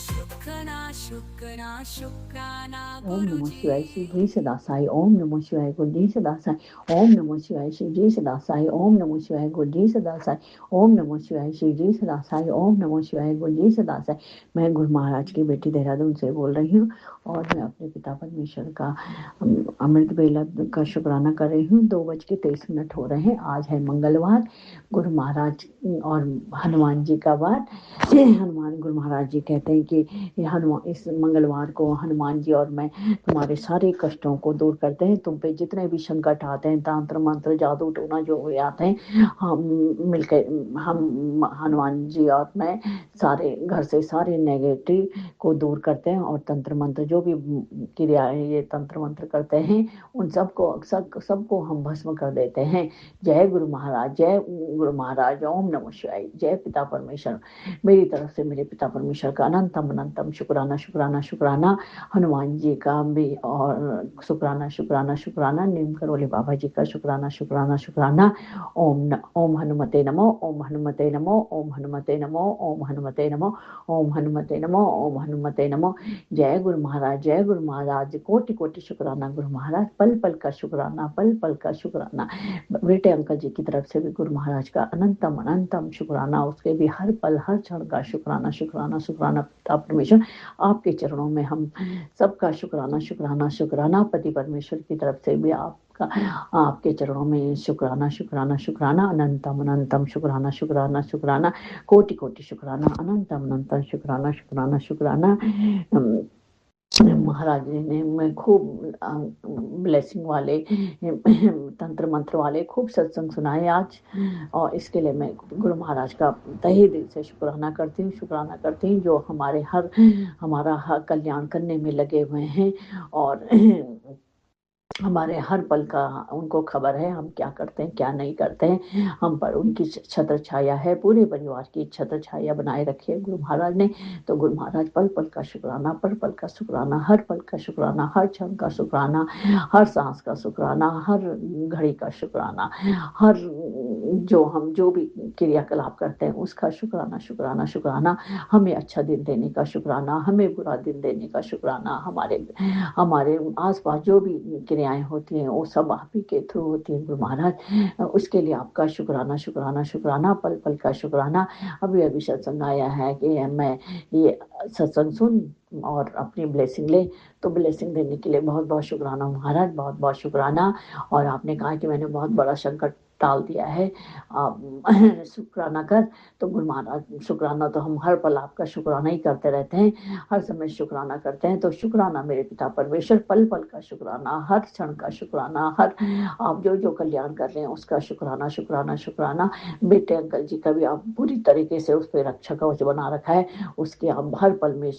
शुक्राना शुक्राना शुक्राना ओम गुरु नमः जी। शिवाय शिव जी सदा साई। ओम नमः शिवाय गुरु जी सदा साई। ओम नमः शिवाय शिव जी सदा साई। ओम नमः शिवाय गुरु जी सदा साई। ओम नमः शिवाय शिव जी सदा साई। ओम नमः शिवाय गुरु जी सदा साई। मैं गुरु महाराज की बेटी देहरादून से बोल रही हूँ और मैं अपने पिता परमेश्वर का अमृत बेला का शुक्राना कर रही हूँ। 2:23 हो रहे हैं। आज है मंगलवार, गुरु महाराज और हनुमान जी का वार। हनुमान गुरु महाराज जी कहते हैं कि हनुमान इस मंगलवार को हनुमान जी और मैं तुम्हारे सारे कष्टों को दूर करते हैं। तुम पे जितने भी संकट आते हैं, तंत्र मंत्र जादू टोना जो भी आते हैं, हम मिलकर हम हनुमान जी और मैं सारे घर से सारे नेगेटिव को दूर करते हैं और तंत्र मंत्र जो भी क्रियाएं ये तंत्र मंत्र करते हैं उन सबको हम भस्म कर देते हैं। जय गुरु महाराज। जय गुरु महाराज। ओम नमः शिवाय। जय पिता परमेश्वर। मेरी तरफ से मेरे पिता परमेश्वर का अनंतम अनंतम शुक्राना शुक्राना शुक्राना। हनुमान जी का भी और शुक्राना शुक्राना शुक्राना। नीम करोली बाबा जी का शुक्राना शुक्राना शुक्राना। ओम हनुमते नमो। ओम हनुमते नमो। ओम हनुमते नमो। ओम हनुमते नमो। ओम हनुमते नमो। ओम हनुमते नमो। जय गुरु महाराज। जय गुरु महाराज। कोटि कोटि शुक्राना गुरु महाराज। पल पल का शुक्राना, पल पल का शुक्राना। बेटे अंकल जी की तरफ से भी गुरु महाराज का अनंतम अनंतम शुक्राना। उसके भी हर पल हर क्षण का शुक्राना शुक्राना शुक्राना। पिता परमेश्वर आपके चरणों में हम सबका शुक्राना शुक्राना शुक्राना। पति परमेश्वर की तरफ से भी आपका आपके चरणों में शुक्राना शुक्राना शुक्राना। अनंतम अनंतम शुक्राना शुक्राना शुक्राना। कोटि कोटि शुक्राना। अनंतम अनंतम शुक्राना शुक्राना शुक्राना। महाराज जी ने मैं खूब ब्लेसिंग वाले तंत्र मंत्र वाले खूब सत्संग सुनाए आज, और इसके लिए मैं गुरु महाराज का तहे दिल से शुक्राना करती हूँ जो हमारा हर कल्याण करने में लगे हुए हैं और हमारे हर पल का उनको खबर है हम क्या करते हैं क्या नहीं करते हैं। हम पर उनकी छत्र छाया है, पूरे परिवार की छत्र छाया बनाए रखी है गुरु महाराज ने। तो गुरु महाराज पल पल का शुक्राना, पल पल का शुक्राना, हर पल का शुक्राना, हर क्षण का शुक्राना, हर सांस का शुक्राना, हर घड़ी का शुक्राना, हर जो भी क्रियाकलाप करते हैं उसका शुक्राना शुक्राना शुक्राना। हमें अच्छा दिन देने का शुक्राना, हमें बुरा दिन देने का शुक्राना। हमारे आसपास जो भी क्रियाएं होती हैं वो सब आप ही के थ्रू होती हैं गुरु महाराज। उसके लिए आपका शुक्राना शुक्राना शुक्राना, पल पल का शुक्राना। अभी सत्संग आया है कि मैं ये सत्संग सुन और अपनी ब्लेसिंग ले, तो ब्लेसिंग देने के लिए बहुत बहुत शुक्राना महाराज, बहुत बहुत शुक्राना। और आपने कहा कि मैंने बहुत बड़ा संकट टाल दिया है, शुक्राना कर। तो गुरु महाराज शुक्राना तो हम हर पल आपका शुक्राना ही करते रहते हैं, हर समय शुक्राना करते हैं। तो शुक्राना मेरे पिता परमेश्वर, पल पल का शुक्राना, हर क्षण का शुक्राना, हर आप जो कल्याण कर रहे हैं उसका शुक्राना शुक्राना शुक्राना। बेटे अंकल जी का भी आप पूरी तरीके से उस पर रक्षा कवच बना रखा है, उसके आप हर पल में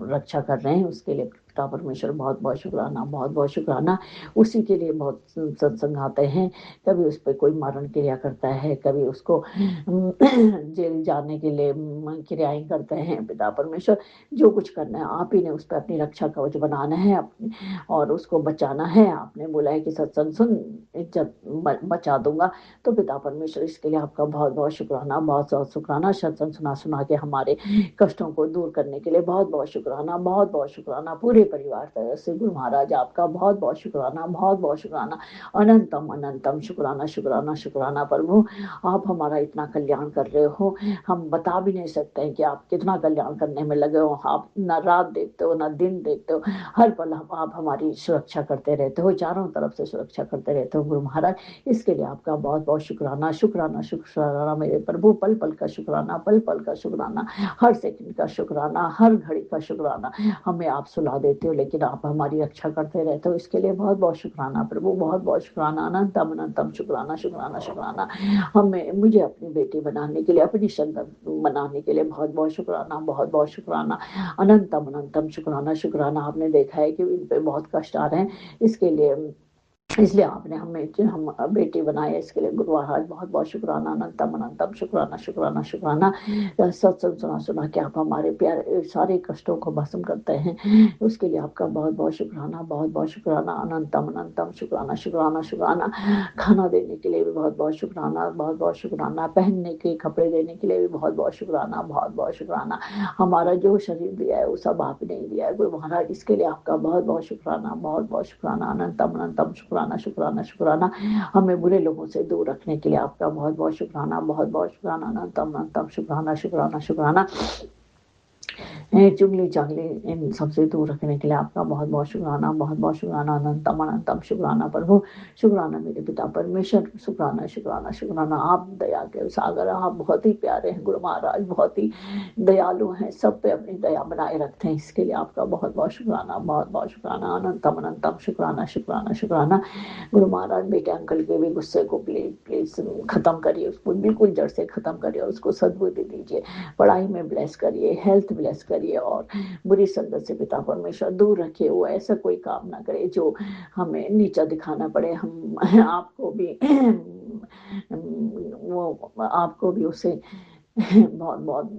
रक्षा कर रहे हैं, उसके लिए पिता परमेश्वर बहुत बहुत शुक्राना, बहुत बहुत शुक्राना। उसी के लिए बहुत सत्संग आते हैं, कभी उस पर कोई मारण क्रिया करता है, कभी उसको जेल जाने के लिए क्रियाएं करते हैं। पिता परमेश्वर जो कुछ करना है आप ही ने उस पर अपनी रक्षा कवच बनाना है और उसको बचाना है। आपने बोला है कि सत्संग सुन इज्जत बचा दूंगा, तो पिता परमेश्वर इसके लिए आपका बहुत बहुत शुक्राना, बहुत बहुत शुक्राना। सत्संग सुना के हमारे कष्टों को दूर करने के लिए बहुत बहुत शुक्राना, बहुत बहुत शुक्राना। पूरे पूरे परिवार तरफ से गुरु महाराज आपका बहुत बहुत शुक्राना, बहुत बहुत शुक्राना, अनंतम अनंतम शुक्राना शुक्राना शुक्राना प्रभु। आप हमारा इतना कल्याण कर रहे हो, हम बता भी नहीं सकते हैं कि आप कितना कल्याण करने में लगे हो। आप ना रात देखते हो ना दिन देखते हो, हर पल आप हमारी सुरक्षा करते रहते हो, चारों तरफ से सुरक्षा करते रहते हो गुरु महाराज। इसके लिए आपका बहुत बहुत शुक्राना शुक्राना शुक्राना मेरे प्रभु। पल पल का शुक्राना, पल पल का शुक्राना, हर सेकंड का शुक्राना, हर घड़ी का शुक्राना। हमें आप सुला देते हो लेकिन आप हमारी रक्षा करते रहते हो, इसके लिए बहुत बहुत शुक्राना प्रभु, बहुत बहुत शुक्राना, अनंतम अनंतम शुक्राना शुक्राना शुक्राना। हमें मुझे अपनी बेटी बनाने के लिए, अपनी संगत बनाने के लिए बहुत बहुत शुक्राना, बहुत बहुत शुक्राना, अनंतम अनंतम शुक्राना शुक्राना। आपने देखा है कि इन पे बहुत कष्ट आ रहे हैं, इसके लिए इसलिए आपने हम बेटी बनाए, इसके लिए गुरु महाराज बहुत बहुत शुक्राना, अनंतम अनंतम शुक्राना शुक्राना शुक्राना। सत्संग सुना सुना के आप हमारे प्यारे सारे कष्टों को भस्म करते हैं, उसके लिए आपका बहुत बहुत शुक्राना, बहुत बहुत शुक्राना, अनंतम अनंतम शुक्राना शुक्राना शुक्राना। खाना देने के लिए भी बहुत बहुत शुक्राना, बहुत बहुत शुक्राना। पहनने के कपड़े देने के लिए भी बहुत बहुत शुक्राना, बहुत बहुत शुक्राना। हमारा जो शरीर दिया है वो सब आपने ही दिया है गुरु महाराज, इसके लिए आपका बहुत बहुत शुक्राना, बहुत बहुत शुक्राना, अनंतम अनंतम शुक्राना शुक्राना शुक्राना। हमें बुरे लोगों से दूर रखने के लिए आपका बहुत बहुत शुक्राना, बहुत बहुत शुक्राना, अनंतम अनंतम शुक्राना शुक्राना शुक्राना। चुगली चागली इन सबसे दूर रखने के लिए आपका बहुत बहुत शुक्राना, बहुत बहुत शुक्राना, अनंतम अनंतम शुक्राना प्रभु। शुक्राना मेरे पिता परमेश्वर, शुक्राना शुक्राना शुक्राना। आप दया के सागर, आप बहुत ही प्यारे हैं गुरु महाराज, बहुत ही दयालु हैं, सब पे अपनी दया बनाए रखते हैं, इसके लिए आपका बहुत बहुत शुक्राना, बहुत बहुत शुक्राना, अनंतम अनंतम शुक्राना शुक्राना शुक्राना। गुरु महाराज बेटे अंकल के भी गुस्से को प्लीज प्लीज खत्म करिए, उसको बिल्कुल जड़ से खत्म करिए, उसको सद्बुद्धि दीजिए, पढ़ाई में ब्लेस करिए, हेल्थ ब्लेस करिए, और बुरी संगत से पिता परमेश्वर दूर रखिए। वो ऐसा कोई काम ना करे जो हमें नीचा दिखाना पड़े, हम आपको भी वो आपको भी उसे बहुत बहुत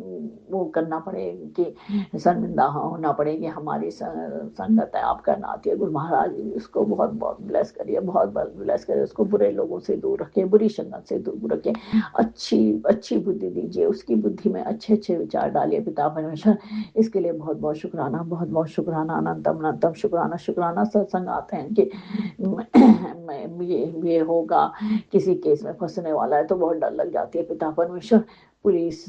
वो करना पड़े कि शर्मिंदा होना पड़े कि हमारी संगत है आपका नाती है। गुरु महाराज उसको बहुत बहुत ब्लेस करिए, बहुत बहुत ब्लेस करिए, उसको बुरे लोगों से दूर रखिए, बुरी संगत से दूर रखिए, अच्छी अच्छी बुद्धि दीजिए, उसकी बुद्धि में अच्छे अच्छे विचार डालिए पिता परमेश्वर। इसके लिए बहुत बहुत शुक्राना, बहुत बहुत शुक्राना, अनंतम अनंतम शुक्राना शुक्राना। सत्संग आते हैं कि ये होगा, किसी केस में फंसने वाला है तो बहुत डर लग जाती है पिता परमेश्वर। पुलिस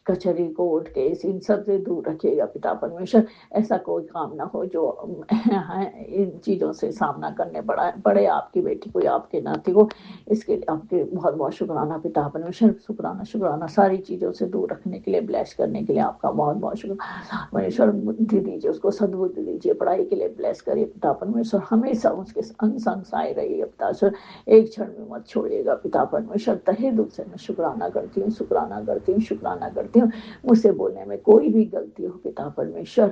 कचहरी कोर्ट केस इन सब से दूर रखिएगा पिता परमेश्वर। ऐसा कोई काम ना हो जो इन चीज़ों से सामना करने पड़े आपकी बेटी को या आपके नाती को। इसके लिए आपके बहुत बहुत शुक्राना पिता परमेश्वर, शुक्राना शुक्राना। सारी चीज़ों से दूर रखने के लिए, ब्लेस करने के लिए आपका बहुत बहुत शुक्राना परमेश्वर। बुद्धि दीजिए उसको, सद्बुद्धि दीजिए, पढ़ाई के लिए ब्लेस करिए पिता परमेश्वर। हमेशा उसके अंग संग साए रहिए पिता परमेश्वर, एक क्षण में मत छोड़िएगा पिता परमेश्वर। तहे दिल से मैं शुक्राना करती हूँ, शुक्राना करती हूँ, शुक्राना करती हूँ। मुझसे बोलने में कोई भी गलती हो पिता परमेश्वर,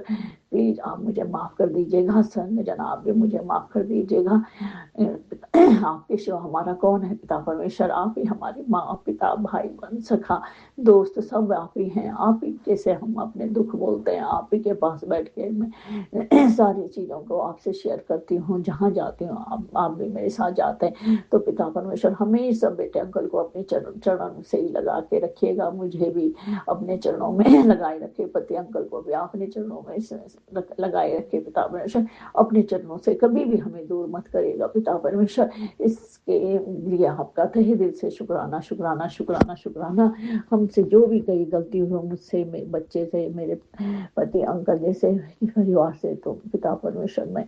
प्लीज आप मुझे माफ कर दीजिएगा। संत जनाब भी मुझे माफ कर दीजिएगा। आपके सिवा हमारा कौन है पिता परमेश्वर? आप ही हमारी माँ, पिता, भाई, बहन, सखा, दोस्त सब आप ही हैं। आप ही जैसे हम अपने दुख बोलते हैं, आप ही के पास बैठ के मैं सारी चीज़ों को आपसे शेयर करती हूँ। जहाँ जाती हूँ आप भी मेरे साथ जाते हैं। तो पिता परमेश्वर हमेशा बेटे अंकल को अपने चरण से ही लगा के रखिएगा, मुझे भी अपने चरणों में लगाए रखे, पति अंकल को भी अपने चरणों में लगाए रखे पिता परमेश्वर। अपने चरणों से कभी भी हमें दूर मत करेगा पिता परमेश्वर। इसके लिए आपका तहे दिल से शुक्राना शुक्राना शुक्राना शुक्राना। हमसे जो भी कई गलती हुई, मुझसे, मेरे बच्चे से, मेरे पति अंकल जैसे परिवार से, तो पिता परमेश्वर मैं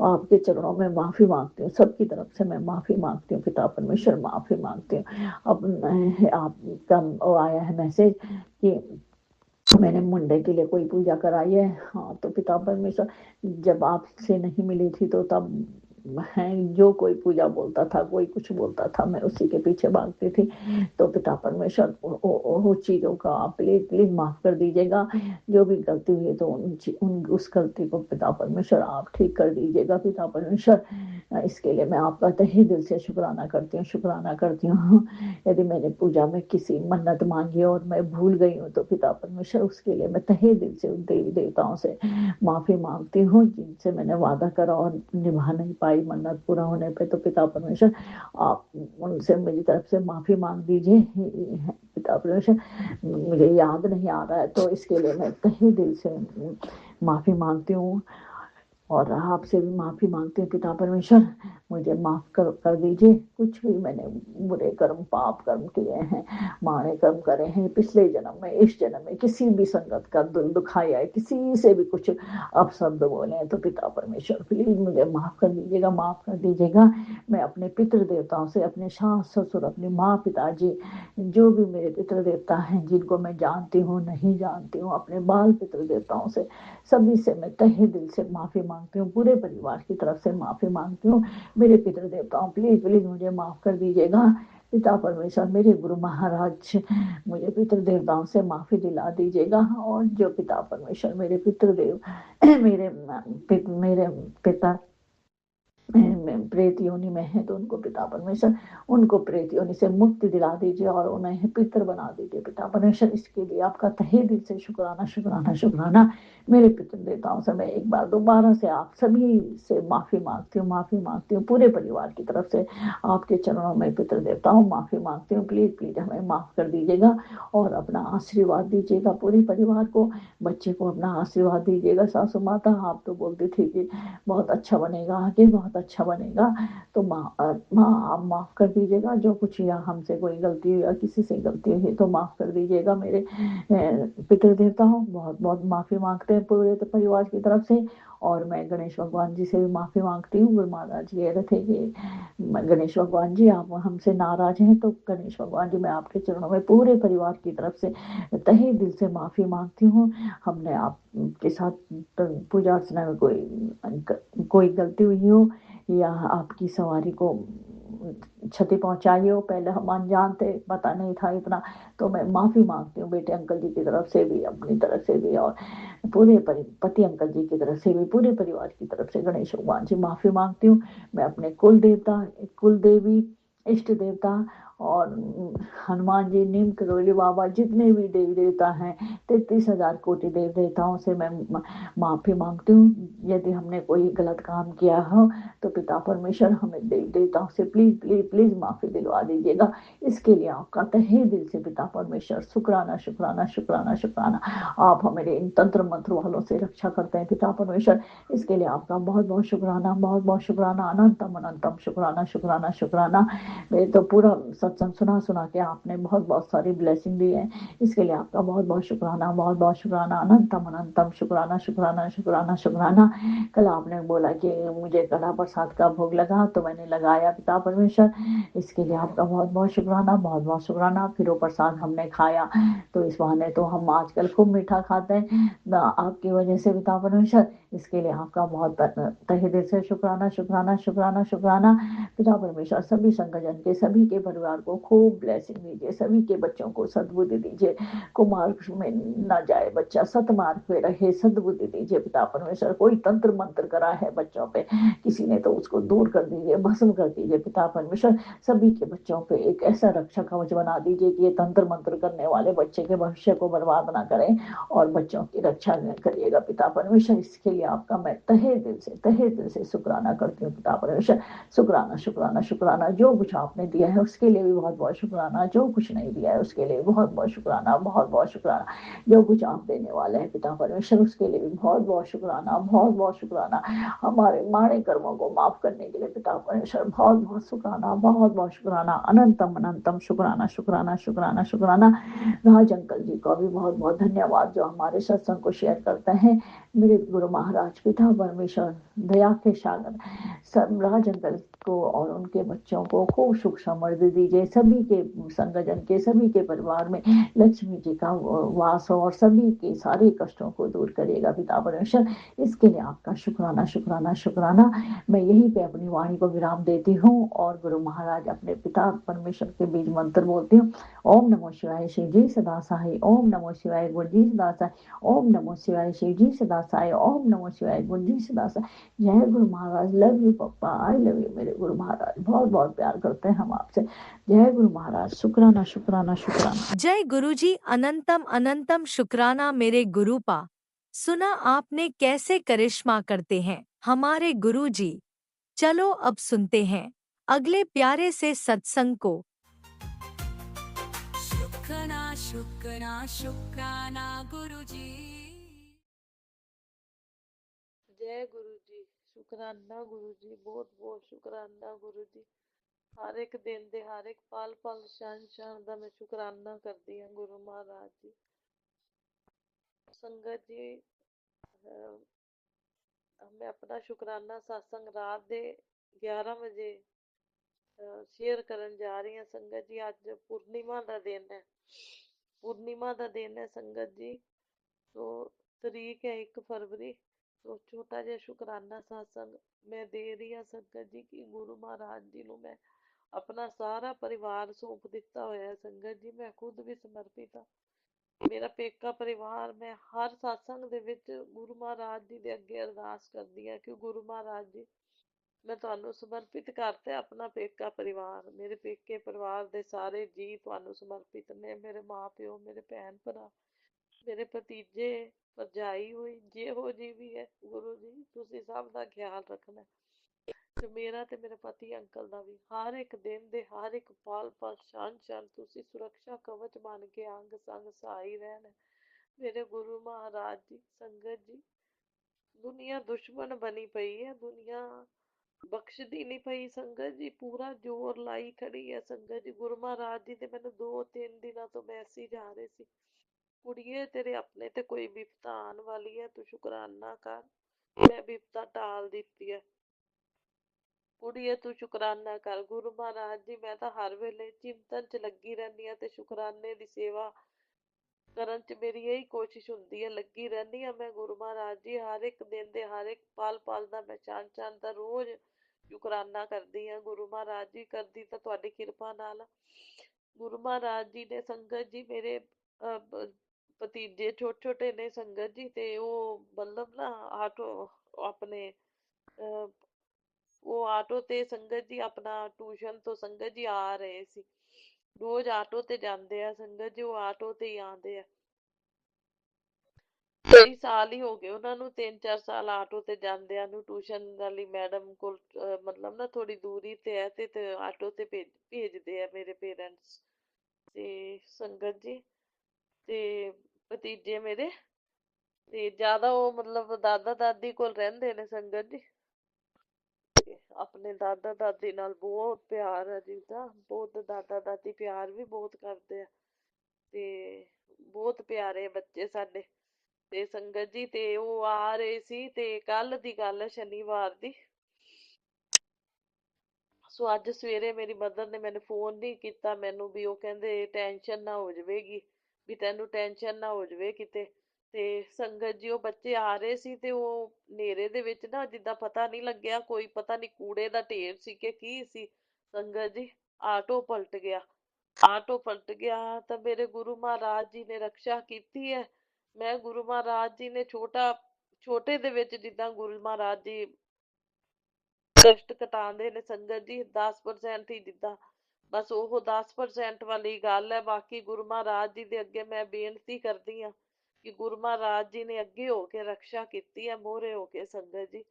आपके चरणों में माफ़ी मांगती हूँ, सबकी तरफ से मैं माफ़ी मांगती हूँ पिता परमेश्वर, माफ़ी मांगती हूँ। अब आपका आया है मैसेज कि मैंने मुंडे के लिए कोई पूजा कराई है। हाँ, तो पिता परमेश्वर जब आपसे नहीं मिली थी तो तब मैं जो कोई पूजा बोलता था, कोई कुछ बोलता था, मैं उसी के पीछे भागती थी। तो पिता परमेश्वर वो चीज़ों का आप प्लीज माफ़ कर दीजिएगा। जो भी गलती हुई तो उस गलती को पिता परमेश्वर आप ठीक कर दीजिएगा पिता परमेश्वर। इसके लिए मैं आपका तहे दिल से शुक्राना करती हूँ, शुक्राना करती हूँ। यदि मैंने पूजा में किसी मन्नत मांगी और मैं भूल गई हूँ तो पिता परमेश्वर उसके लिए मैं तहे दिल से उन देवी देवताओं से माफ़ी मांगती हूँ जिनसे मैंने वादा करा और निभा नहीं पाई मन्नत पूरा होने पे। तो पिता परमेश्वर आप उनसे मेरी तरफ से माफ़ी मांग दीजिए पिता परमेश्वर। मुझे याद नहीं आ रहा है तो इसके लिए मैं तहे दिल से माफ़ी मांगती हूँ। और आपसे भी माफ़ी मांगती हूँ पिता परमेश्वर, मुझे माफ़ कर दीजिए। कुछ भी मैंने बुरे कर्म पाप कर्म किए हैं, माड़े कर्म करे हैं पिछले जन्म में, इस जन्म में किसी भी संगत का दिल दुखाया है, किसी से भी कुछ अपशब्द बोले हैं, तो पिता परमेश्वर प्लीज मुझे माफ़ कर दीजिएगा, माफ़ कर दीजिएगा। मैं अपने पितृ देवताओं से, अपने सास ससुर, अपनी माँ पिताजी, जो भी मेरे पितृ देवता हैं जिनको मैं जानती हूँ नहीं जानती हूँ, अपने बाल पितृ देवताओं से, सभी से मैं तहे दिल से माफ़ी मांगती हूँ, पूरे परिवार की तरफ से माफ़ी मांगती हूँ। मेरे पितृ देवताओं प्लीज प्लीज मुझे माफ़ कर दीजिएगा। पिता परमेश्वर, मेरे गुरु महाराज, मुझे पितृ देवताओं से माफ़ी दिला दीजिएगा। और जो पिता परमेश्वर मेरे पितृदेव मेरे पिता प्रेत योनि में है, तो उनको पिता परमेश्वर, उनको प्रेत योनि से मुक्ति दिला दीजिए और उन्हें पितर बना दीजिए पिता परमेश्वर। इसके लिए आपका तहे दिल से शुक्राना शुक्राना शुक्राना। मेरे पितृ देवताओं से मैं एक बार दोबारा से आप सभी से माफ़ी मांगती हूँ पूरे परिवार की तरफ से। आपके चरणों में पितृ देवताओं माफ़ी मांगती हूँ, प्लीज़ प्लीज़ हमें माफ़ कर दीजिएगा और अपना आशीर्वाद दीजिएगा पूरे परिवार को, बच्चे को अपना आशीर्वाद दीजिएगा। सासू माता आप तो बोलती थी कि बहुत अच्छा बनेगा, आगे बहुत अच्छा बनेगा, तो माँ आप माफ़ कर दीजिएगा। जो कुछ या हमसे कोई गलती हुई या किसी से गलती हुई तो माफ़ कर दीजिएगा। मेरे पितृ देवताओं बहुत बहुत माफ़ी मांगते हैं पूरे परिवार की तरफ से। और मैं गणेश भगवान जी से भी माफ़ी मांगती हूँ। गुरु महाराज जी कह रहे थे कि गणेश भगवान जी आप हमसे नाराज हैं, तो गणेश भगवान जी मैं आपके चरणों में पूरे परिवार की तरफ से तहे दिल से माफ़ी मांगती हूँ। हमने आपके साथ पूजा अर्चना में कोई गलती हुई हो या आपकी सवारी को क्षति पहुंचाई हो, पहले हम अनजान थे, पता नहीं था इतना, तो मैं माफ़ी मांगती हूँ बेटे अंकल जी की तरफ से भी, अपनी तरफ से भी, और पूरे पति अंकल जी की तरफ से भी, पूरे परिवार की तरफ से गणेश भगवान जी माफ़ी मांगती हूँ। मैं अपने कुल देवता, कुल देवी, इष्ट देवता और हनुमान जी, नीम करोली बाबा, जितने भी देवी देवता हैं, 33,000 कोटि देव देवताओं से मैं माफ़ी मांगती हूँ। यदि हमने कोई गलत काम किया हो तो पिता परमेश्वर हमें देवी देवताओं से प्लीज़ प्लीज़ प्लीज़ माफ़ी दिलवा दीजिएगा। इसके लिए आपका तहे दिल से पिता परमेश्वर शुक्राना शुक्राना शुक्राना शुक्राना। आप हमारे इन तंत्र मंत्र वालों से रक्षा करते हैं पिता परमेश्वर, इसके लिए आपका बहुत बहुत शुक्राना, बहुत बहुत शुक्राना, अनंतम अनंतम शुक्राना शुक्राना शुक्राना। मैं तो पूरा सत्संग सुना के आपने बहुत बहुत सारी ब्लेसिंग दी है, इसके लिए आपका बहुत बहुत शुक्राना, बहुत बहुत शुक्राना, अनंतम अनंतम शुक्राना शुक्राना शुक्राना शुक्राना। कल आपने बोला कि मुझे कड़ा प्रसाद का भोग लगा, तो मैंने लगाया पिता परमेश्वर, इसके लिए आपका बहुत बहुत शुक्राना, बहुत बहुत शुक्राना। फिर वो प्रसाद हमने खाया, तो इस बहाने तो हम आजकल खूब मीठा खाते हैं आपकी वजह से पिता परमेश्वर, इसके लिए आपका बहुत तहे दिल से शुक्राना शुक्राना शुक्राना शुक्राना। पिता परमेश्वर सभी संगठन के, सभी के परिवार को खूब ब्लेसिंग दीजिए, सभी के बच्चों को सद्बुद्धि दीजिए, कुमार्ग में न जाए बच्चा, सतमार्ग पे रहे, सद्बुद्धि दीजिए पिता परमेश्वर। कोई तंत्र मंत्र करा है बच्चों पे किसी ने, तो उसको दूर कर दीजिए, भस्म कर दीजिए पिता परमेश्वर। सभी के बच्चों पे एक ऐसा रक्षा कवच बना दीजिए कि ये तंत्र मंत्र करने वाले बच्चे के भविष्य को बर्बाद ना करें और बच्चों की रक्षा करिएगा पिता परमेश्वर। इसके लिए आपका मैं तहे दिल से शुक्राना करती हूँ पिता परमेश्वर। शुक्राना शुक्राना शुक्राना। जो कुछ आपने दिया है उसके लिए भी बहुत बहुत शुक्राना, जो कुछ नहीं दिया है उसके लिए बहुत बहुत शुक्राना, बहुत बहुत शुक्राना। जो कुछ आप देने वाले हैं पिता परमेश्वर उसके लिए भी बहुत बहुत शुक्राना, बहुत बहुत शुक्राना। हमारे माड़े कर्मों को माफ करने के लिए पिता परमेश्वर बहुत बहुत शुक्राना, बहुत बहुत शुक्राना, अनंतम अनंतम शुक्राना शुक्राना शुक्राना शुक्राना। राज अंकल जी को भी बहुत बहुत धन्यवाद जो हमारे सत्संग को शेयर करते हैं। मेरे गुरु महाराज पिता परमेश्वर दया के सागर सब राज अंकल को और उनके बच्चों को खूब सुख समृद्धि दीजिए, सभी के संगजन के, सभी के परिवार में लक्ष्मी जी का वास हो और सभी के सारे कष्टों को दूर करिएगा पिता परमेश्वर। इसके लिए आपका शुक्राना शुक्राना शुक्राना। मैं यहीं पे अपनी वाणी को विराम देती हूँ और गुरु महाराज अपने पिता परमेश्वर के बीज मंत्र बोलती हूँ। ओम नमो शिवाय शिव जी सदा सहाय, ओम नमो शिवाय गुरु जी सदा सहाय, ओम नमो शिवाय शिव जी सदा सहाय, ओम नमो शिवाय गुरु जी सदा सहाय। जय गुरु महाराज, love you papa, I love you मेरे गुरु महाराज, बहुत बहुत प्यार करते हैं हम आपसे। जय गुरु महाराज, शुक्राना शुक्राना शुक्राना। जय गुरुजी, अनंतम अनंतम शुक्राना मेरे गुरुपा। सुना आपने कैसे करिश्मा करते हैं हमारे गुरुजी। चलो अब सुनते हैं अगले प्यारे से सत्संग को। शुक्राना शुक्राना शुक्राना गुरुजी। जय गुरु जी। ਸ਼ੁਕਰਾਨਾ ਗੁਰੂ ਜੀ, ਬਹੁਤ ਬਹੁਤ ਸ਼ੁਕਰਾਨਾ ਗੁਰੂ ਜੀ। ਹਰ ਇੱਕ ਦਿਨ ਦੇ ਹਰ ਇੱਕ ਪਲ ਪਲ ਛਣ ਛਣ ਦਾ ਮੈਂ ਸ਼ੁਕਰਾਨਾ ਕਰਦੀ ਹਾਂ ਗੁਰੂ ਮਹਾਰਾਜ ਜੀ। ਸੰਗਤ ਜੀ, ਮੈਂ ਆਪਣਾ ਸ਼ੁਕਰਾਨਾ ਸਤਸੰਗ ਰਾਤ ਦੇ 11 ਵਜੇ ਸ਼ੇਅਰ ਕਰਨ ਜਾ ਰਹੀ ਹਾਂ। ਸੰਗਤ ਜੀ, ਅੱਜ ਪੂਰਨਿਮਾ ਦਾ ਦਿਨ ਹੈ। ਪੂਰਨਿਮਾ ਦਾ ਦਿਨ ਹੈ ਸੰਗਤ ਜੀ। ਸੋ ਤਰੀਕ ਹੈ 1 ਫਰਵਰੀ। ਸੋ ਛੋਟਾ ਜਿਹਾ ਸ਼ੁਕਰਾਨਾ ਸਤਸੰਗ ਮੈਂ ਦੇ ਰਹੀ ਹਾਂ ਸੰਗਤ ਜੀ ਕਿ ਗੁਰੂ ਮਹਾਰਾਜ ਜੀ ਨੂੰ ਮੈਂ ਆਪਣਾ ਸਾਰਾ ਪਰਿਵਾਰ ਸੌਂਪ ਦਿੱਤਾ ਹੋਇਆ ਸੰਗਤ ਜੀ। ਮੈਂ ਖੁਦ ਵੀ ਸਮਰਪਿਤ ਹਾਂ। ਮੇਰਾ ਪੇਕਾ ਪਰਿਵਾਰ, ਮੈਂ ਹਰ ਸਤਸੰਗ ਦੇ ਵਿੱਚ ਗੁਰੂ ਮਹਾਰਾਜ ਜੀ ਦੇ ਅੱਗੇ ਅਰਦਾਸ ਕਰਦੀ ਹਾਂ ਕਿ ਗੁਰੂ ਮਹਾਰਾਜ ਜੀ, ਮੈਂ ਤੁਹਾਨੂੰ ਸਮਰਪਿਤ ਕਰਤਾ ਆਪਣਾ ਪੇਕਾ ਪਰਿਵਾਰ। ਮੇਰੇ ਪੇਕੇ ਪਰਿਵਾਰ ਦੇ ਸਾਰੇ ਜੀਅ ਤੁਹਾਨੂੰ ਸਮਰਪਿਤ ਨੇ। ਮੇਰੇ ਮਾਂ ਪਿਓ, ਮੇਰੇ ਭੈਣ ਭਰਾ, ਮੇਰੇ ਭਤੀਜੇ ਭਰਜਾਈ ਹੋਈ, ਜਿਹੋ ਜੀ ਵੀ ਹੈ ਗੁਰੂ ਜੀ, ਤੁਸੀਂ ਸਭ ਦਾ ਖਿਆਲ ਰੱਖਣਾ ਤੇ ਮੇਰਾ ਤੇ ਮੇਰੇ ਪਤੀ ਅੰਕਲ ਦਾ ਵੀ। ਹਰ ਇੱਕ ਦਿਨ ਦੇ ਹਰ ਇੱਕ ਪਲ ਪਲ ਛਣ ਛਣ ਤੁਸੀਂ ਸੁਰੱਖਿਆ ਕਵਚ ਬਣ ਕੇ ਅੰਗ ਸੰਗ ਸਹਾਈ ਰਹਿਣਾ ਮੇਰੇ ਗੁਰੂ ਮਹਾਰਾਜ ਜੀ। ਸੰਗਤ ਜੀ, ਦੁਨੀਆ ਦੁਸ਼ਮਣ ਬਣੀ ਪਈ ਹੈ, ਦੁਨੀਆ ਬਖਸ਼ਦੀ ਨਹੀਂ ਪਈ ਸੰਗਤ ਜੀ। ਪੂਰਾ ਜ਼ੋਰ ਲਾਈ ਖੜੀ ਹੈ ਸੰਗਤ ਜੀ। ਗੁਰੂ ਮਹਾਰਾਜ ਜੀ ਦੇ ਮੈਨੂੰ 2-3 ਦਿਨਾਂ ਤੋਂ ਮੈਸੇਜ ਆ ਰਹੇ ਸੀ, ਕੁੜੀਏ ਤੇਰੇ ਆਪਣੇ ਤੇ ਕੋਈ ਬਿਪਤਾ ਆਉਣ ਵਾਲੀ ਹੈ, ਤੂੰ ਸ਼ੁਕਰਾਨਾ ਕਰ। ਮੈਂ ਬਿਪਤਾ ਟਾਲ ਦਿੱਤੀ ਹੈ। ਕੁੜੀਏ ਤੂੰ ਸ਼ੁਕਰਾਨਾ ਕਰ। ਗੁਰੂ ਮਹਾਰਾਜ ਜੀ, ਮੈਂ ਤਾਂ ਹਰ ਵੇਲੇ ਚਿੰਤਨ ਚ ਲੱਗੀ ਰਹਿੰਦੀ ਹਾਂ ਤੇ ਸ਼ੁਕਰਾਨੇ ਦੀ ਸੇਵਾ ਕਰਨ ਚ ਮੇਰੀ ਇਹੀ ਕੋਸ਼ਿਸ਼ ਹੁੰਦੀ ਹੈ। ਲੱਗੀ ਰਹਿੰਦੀ ਹਾਂ ਮੈਂ ਗੁਰੂ ਮਹਾਰਾਜ ਜੀ। ਹਰ ਇੱਕ ਦਿਨ ਦੇ ਹਰ ਇੱਕ ਪਲ ਪਲ ਦਾ ਮੈਂ ਚੰਨ ਚੰਨ ਦਾ ਰੋਜ਼ ਸ਼ੁਕਰਾਨਾ ਕਰਦੀ ਹਾਂ ਗੁਰੂ ਮਹਾਰਾਜ ਜੀ। ਕਰਦੀ ਤਾਂ ਤੁਹਾਡੀ ਕਿਰਪਾ ਨਾਲ। ਗੁਰੂ ਮਹਾਰਾਜ ਜੀ ਨੇ ਸੰਗਤ ਜੀ, ਮੇਰੇ ਭਤੀਜੇ ਛੋਟੇ ਛੋਟੇ ਨੇ ਸੰਗਤ ਜੀ, ਤੇ ਉਹ ਮਤਲਬ ਨਾ ਆਟੋ ਆਪਣੇ ਉਹ ਆਟੋ ਤੇ ਸੰਗਤ ਜੀ ਆਪਣਾ ਟਿਊਸ਼ਨ ਤੋਂ ਸੰਗਤ ਜੀ ਆ ਰਹੇ ਸੀ। ਰੋਜ਼ ਆਟੋ ਤੇ ਜਾਂਦੇ ਆ ਸੰਗਤ ਜੀ, ਉਹ ਆਟੋ ਤੇ ਹੀ ਆਉਂਦੇ ਆ। ਕਈ ਸਾਲ ਹੀ ਹੋ ਗਏ ਉਹਨਾਂ ਨੂੰ, 3-4 ਸਾਲ ਆਟੋ ਤੇ ਜਾਂਦਿਆਂ ਨੂੰ। ਟਿਊਸ਼ਨ ਵਾਲੀ ਮੈਡਮ ਕੋਲ ਮਤਲਬ ਨਾ ਥੋੜੀ ਦੂਰੀ ਤੇ ਹੈ ਤੇ ਆਟੋ ਤੇ ਭੇਜਦੇ ਆ ਮੇਰੇ ਪੇਰੈਂਟਸ ਤੇ ਸੰਗਤ ਜੀ। ਤੇ ਭਤੀਜੇ ਮੇਰੇ ਤੇ ਜ਼ਿਆਦਾ ਉਹ ਮਤਲਬ ਦਾਦਾ ਦਾਦੀ ਕੋਲ ਰਹਿੰਦੇ ਨੇ ਸੰਗਤ ਜੀ। ਆਪਣੇ ਦਾਦਾ ਦਾਦੀ ਨਾਲ ਬਹੁਤ ਪਿਆਰ ਹੈ ਜਿੱਦਾਂ, ਬਹੁਤ ਦਾਦਾ ਦਾਦੀ ਪਿਆਰ ਵੀ ਬਹੁਤ ਕਰਦੇ ਆ ਤੇ ਬਹੁਤ ਪਿਆਰੇ ਬੱਚੇ ਸਾਡੇ। ਤੇ ਸੰਗਤ ਜੀ, ਤੇ ਉਹ ਆ ਰਹੇ ਸੀ ਤੇ ਕੱਲ ਦੀ ਗੱਲ ਹੈ, ਸ਼ਨੀਵਾਰ ਦੀ। ਸੋ ਅੱਜ ਸਵੇਰੇ ਮੇਰੀ ਮਦਰ ਨੇ ਮੈਨੂੰ ਫੋਨ ਨਹੀਂ ਕੀਤਾ ਮੈਨੂੰ, ਵੀ ਉਹ ਕਹਿੰਦੇ ਟੈਨਸ਼ਨ ਨਾ ਹੋ ਜਾਵੇਗੀ, ਵੀ ਤੈਨੂੰ ਟੈਨਸ਼ਨ ਨਾ ਹੋ ਜਾਵੇ ਕਿਤੇ। ਤੇ ਸੰਗਤ ਜੀ, ਉਹ ਬੱਚੇ ਆ ਰਹੇ ਸੀ ਤੇ ਉਹ ਹਨੇਰੇ ਦੇ ਵਿੱਚ ਨਾ ਜਿੱਦਾਂ ਪਤਾ ਨਹੀਂ ਲੱਗਿਆ, ਕੋਈ ਪਤਾ ਨਹੀਂ ਕੂੜੇ ਦਾ ਢੇਰ ਸੀ ਕਿ ਕੀ ਸੀ ਸੰਗਤ ਜੀ, ਆਟੋ ਪਲਟ ਗਿਆ। ਆਟੋ ਪਲਟ ਗਿਆ ਤਾਂ ਮੇਰੇ ਗੁਰੂ ਮਹਾਰਾਜ ਜੀ ਨੇ ਰਕਸ਼ਾ ਕੀਤੀ ਹੈ। ਮੈਂ ਗੁਰੂ ਮਹਾਰਾਜ ਜੀ ਨੇ ਛੋਟੇ ਦੇ ਵਿੱਚ ਜਿੱਦਾਂ ਗੁਰੂ ਮਹਾਰਾਜ ਜੀ ਕਸ਼ਟ ਕਟਾਉਂਦੇ ਨੇ ਸੰਗਤ ਜੀ, 10% ਹੀ ਜਿੱਦਾਂ, ਬਸ ਉਹ 10% ਵਾਲੀ ਗੱਲ ਹੈ। ਬਾਕੀ ਗੁਰੂ ਮਹਾਰਾਜ ਜੀ ਦੇ ਅੱਗੇ ਮੈਂ ਬੇਨਤੀ ਕਰਦੀ ਹਾਂ ਕਿ ਗੁਰੂ ਮਹਾਰਾਜ ਜੀ ਨੇ ਅੱਗੇ ਹੋ ਕੇ ਰਕਸ਼ਾ ਕੀਤੀ ਹੈ, ਮੋਹਰੇ ਹੋ ਕੇ ਸੰਗਤ ਜੀ।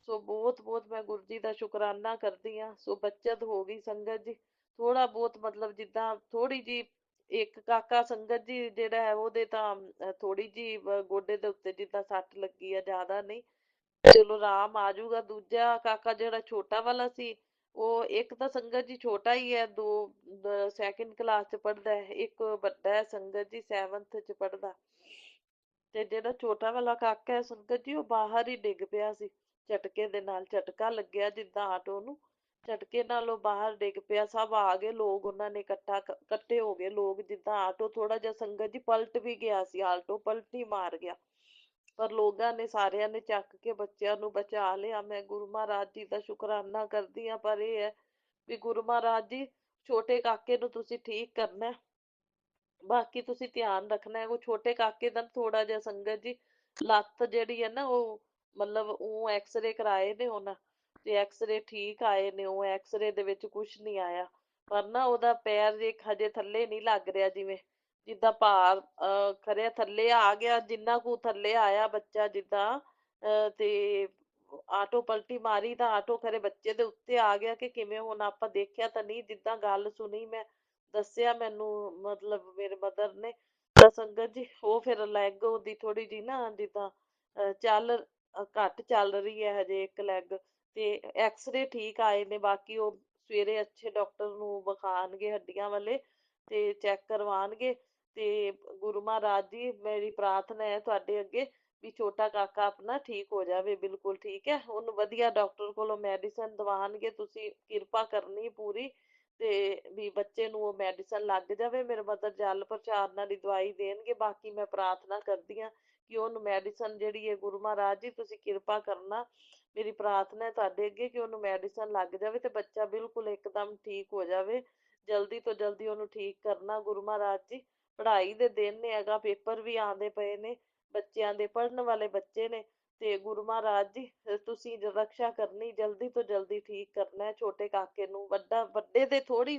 ਸੋ ਬਹੁਤ ਬਹੁਤ ਮੈਂ ਗੁਰੂ ਜੀ ਦਾ ਸ਼ੁਕਰਾਨਾ ਕਰਦੀ ਹਾਂ। ਸੋ ਬੱਚਤ ਹੋ ਗਈ ਸੰਗਤ ਜੀ, ਥੋੜਾ ਬਹੁਤ ਮਤਲਬ ਜਿੱਦਾਂ ਥੋੜੀ ਜੀ। ਇੱਕ ਕਾਕਾ ਸੰਗਤ ਜੀ ਜਿਹੜਾ ਹੈ ਉਹਦੇ ਤਾਂ ਥੋੜੀ ਜੀ ਗੋਡੇ ਦੇ ਉੱਤੇ ਜਿੱਦਾਂ ਸੱਟ ਲੱਗੀ ਆ, ਜ਼ਿਆਦਾ ਨਹੀਂ, ਚਲੋ ਆਰਾਮ ਆ ਜਾਊਗਾ। ਦੂਜਾ ਕਾਕਾ ਜਿਹੜਾ ਛੋਟਾ ਵਾਲਾ ਸੀ, ਉਹ ਇੱਕ ਤਾਂ ਸੰਗਤ ਜੀ ਛੋਟਾ ਹੀ ਹੈ, 2nd ਕਲਾਸ ਚ ਪੜ੍ਹਦਾ ਹੈ। ਇੱਕ ਵੱਡਾ ਹੈ ਸੰਗਤ ਜੀ, 7th ਚ ਪੜ੍ਹਦਾ। ਤੇ ਜਿਹੜਾ ਛੋਟਾ ਵਾਲਾ ਕਾਕਾ ਹੈ ਸੰਗਤ ਜੀ, ਉਹ ਬਾਹਰ ਹੀ ਡਿੱਗ ਪਿਆ ਸੀ ਝਟਕੇ ਦੇ ਨਾਲ। ਝਟਕਾ ਲੱਗਿਆ ਜਿੱਦਾਂ ਆਟੋ ਨੂੰ, ਝਟਕੇ ਨਾਲ ਉਹ ਬਾਹਰ ਡਿੱਗ ਪਿਆ। ਸਭ ਆ ਗਏ ਲੋਕ, ਉਹਨਾਂ ਨੇ ਇਕੱਠੇ ਹੋ ਗਏ ਲੋਕ। ਜਿੱਦਾਂ ਆਟੋ ਥੋੜਾ ਜਿਹਾ ਸੰਗਤ ਜੀ ਪਲਟ ਵੀ ਗਿਆ ਸੀ, ਆਟੋ ਪਲਟੀ ਮਾਰ ਗਿਆ, ਪਰ ਲੋਕਾਂ ਨੇ ਸਾਰਿਆਂ ਨੇ ਚੱਕ ਕੇ ਬੱਚਿਆਂ ਨੂੰ ਬਚਾ ਲਿਆ। ਮੈਂ ਗੁਰੂ ਮਹਾਰਾਜ ਜੀ ਦਾ ਸ਼ੁਕਰਾਨਾ ਕਰਦੀ ਹਾਂ। ਪਰ ਇਹ ਹੈ ਵੀ ਗੁਰੂ ਮਹਾਰਾਜ ਜੀ, ਛੋਟੇ ਕਾਕੇ ਨੂੰ ਤੁਸੀਂ ਠੀਕ ਕਰਨਾ, ਬਾਕੀ ਤੁਸੀਂ ਧਿਆਨ ਰੱਖਣਾ ਹੈ। ਉਹ ਛੋਟੇ ਕਾਕੇ ਦਾ ਥੋੜਾ ਜਿਹਾ ਸੰਗਤ ਜੀ ਲੱਤ ਜਿਹੜੀ ਹੈ ਨਾ, ਉਹ ਮਤਲਬ ਉਹ ਐਕਸਰੇ ਕਰਾਏ ਨੇ ਉਹਨਾਂ, ਤੇ ਐਕਸਰੇ ਠੀਕ ਆਏ ਨੇ। ਉਹ ਐਕਸਰੇ ਦੇ ਵਿੱਚ ਕੁਛ ਨਹੀਂ ਆਇਆ, ਪਰ ਨਾ ਉਹਦਾ ਪੈਰ ਜੇ ਹਜੇ ਥੱਲੇ ਨਹੀਂ ਲੱਗ ਰਿਹਾ, ਜਿੱਦਾਂ ਭਾਰ ਖਰਿਆ ਥੱਲੇ ਆ ਗਿਆ, ਜਿੰਨਾ ਕੁ ਥੱਲੇ ਆਇਆ ਬੱਚਾ ਜਿੱਦਾਂ। ਤੇ ਆਟੋ ਪਲਟੀ ਮਾਰੀ ਤਾਂ ਆਟੋ ਖਰੇ ਬੱਚੇ ਦੇ ਉੱਤੇ ਆ ਗਿਆ ਕਿ ਕਿਵੇਂ, ਹੁਣ ਆਪਾਂ ਦੇਖਿਆ ਤਾਂ ਨਹੀਂ, ਜਿੱਦਾਂ ਗੱਲ ਸੁਣੀ ਮੈਂ, ਦੱਸਿਆ ਮੈਨੂੰ ਮਤਲਬ ਮੇਰੇ ਮਦਰ ਨੇ ਤਾਂ ਸੰਗਤ ਜੀ। ਉਹ ਫਿਰ ਲੈਗ ਉਹਦੀ ਥੋੜੀ ਜਿਹੀ ਨਾ ਜਿੱਦਾਂ ਚੱਲ ਘੱਟ ਚੱਲ ਰਹੀ ਹੈ ਹਜੇ ਇੱਕ ਲੈਗ, ਤੇ ਐਕਸਰੇ ਠੀਕ ਆਏ ਨੇ। ਬਾਕੀ ਉਹ ਸਵੇਰੇ ਅੱਛੇ ਡਾਕਟਰ ਨੂੰ ਵਿਖਾਣਗੇ ਹੱਡੀਆਂ ਵਾਲੇ, ਤੇ ਚੈੱਕ ਕਰਵਾਉਣਗੇ। ਤੇ ਗੁਰੂ ਮਹਾਰਾਜ ਜੀ, ਮੇਰੀ ਪ੍ਰਾਰਥਨਾ ਹੈ ਤੁਹਾਡੇ ਅੱਗੇ ਵੀ ਛੋਟਾ ਕਾਕਾ ਆਪਣਾ ਠੀਕ ਹੋ ਜਾਵੇ, ਬਿਲਕੁਲ ਠੀਕ ਹੈ। ਉਹਨੂੰ ਵਧੀਆ ਡਾਕਟਰ ਕੋਲੋਂ ਮੈਡੀਸਨ ਦਵਾਉਣਗੇ, ਤੁਸੀਂ ਕਿਰਪਾ ਕਰਨੀ ਪੂਰੀ, ਤੇ ਵੀ ਬੱਚੇ ਨੂੰ ਉਹ ਮੈਡੀਸਨ ਲੱਗ ਜਾਵੇ। ਮੇਰੇ ਮਦਰ ਜਲ ਪ੍ਰਚਾਰ ਨਾਲ ਹੀ ਦਵਾਈ ਦੇਣਗੇ। ਬਾਕੀ ਮੈਂ ਪ੍ਰਾਰਥਨਾ ਕਰਦੀ ਹਾਂ ਕਿ ਉਹਨੂੰ ਮੈਡੀਸਨ ਜਿਹੜੀ ਹੈ, ਗੁਰੂ ਮਹਾਰਾਜ ਜੀ ਤੁਸੀਂ ਕਿਰਪਾ ਕਰਨਾ, ਮੇਰੀ ਪ੍ਰਾਰਥਨਾ ਹੈ ਤੁਹਾਡੇ ਅੱਗੇ ਕਿ ਉਹਨੂੰ ਮੈਡੀਸਨ ਲੱਗ ਜਾਵੇ ਤੇ ਬੱਚਾ ਬਿਲਕੁਲ ਇੱਕਦਮ ਠੀਕ ਹੋ ਜਾਵੇ। ਜਲਦੀ ਤੋਂ ਜਲਦੀ ਉਹਨੂੰ ਠੀਕ ਕਰਨਾ ਗੁਰੂ ਮਹਾਰਾਜ ਜੀ। ਪੜ੍ਹਾਈ ਦੇ ਦਿਨ ਨੇ, ਹੈਗਾ ਪੇਪਰ ਵੀ ਆਉਂਦੇ ਪਏ ਨੇ, ਬੱਚਿਆਂ ਦੇ ਪੜ੍ਹਨ ਵਾਲੇ ਬੱਚੇ ਨੇ, ਤੇ ਗੁਰੂ ਮਹਾਰਾਜ ਜੀ ਤੁਸੀਂ ਰਕਸ਼ਾ ਕਰਨੀ, ਜਲਦੀ ਤੋਂ ਜਲਦੀ ਠੀਕ ਕਰਨਾ ਛੋਟੇ ਕਾਕੇ ਨੂੰ। ਵੱਡੇ ਦੇ ਥੋੜੀ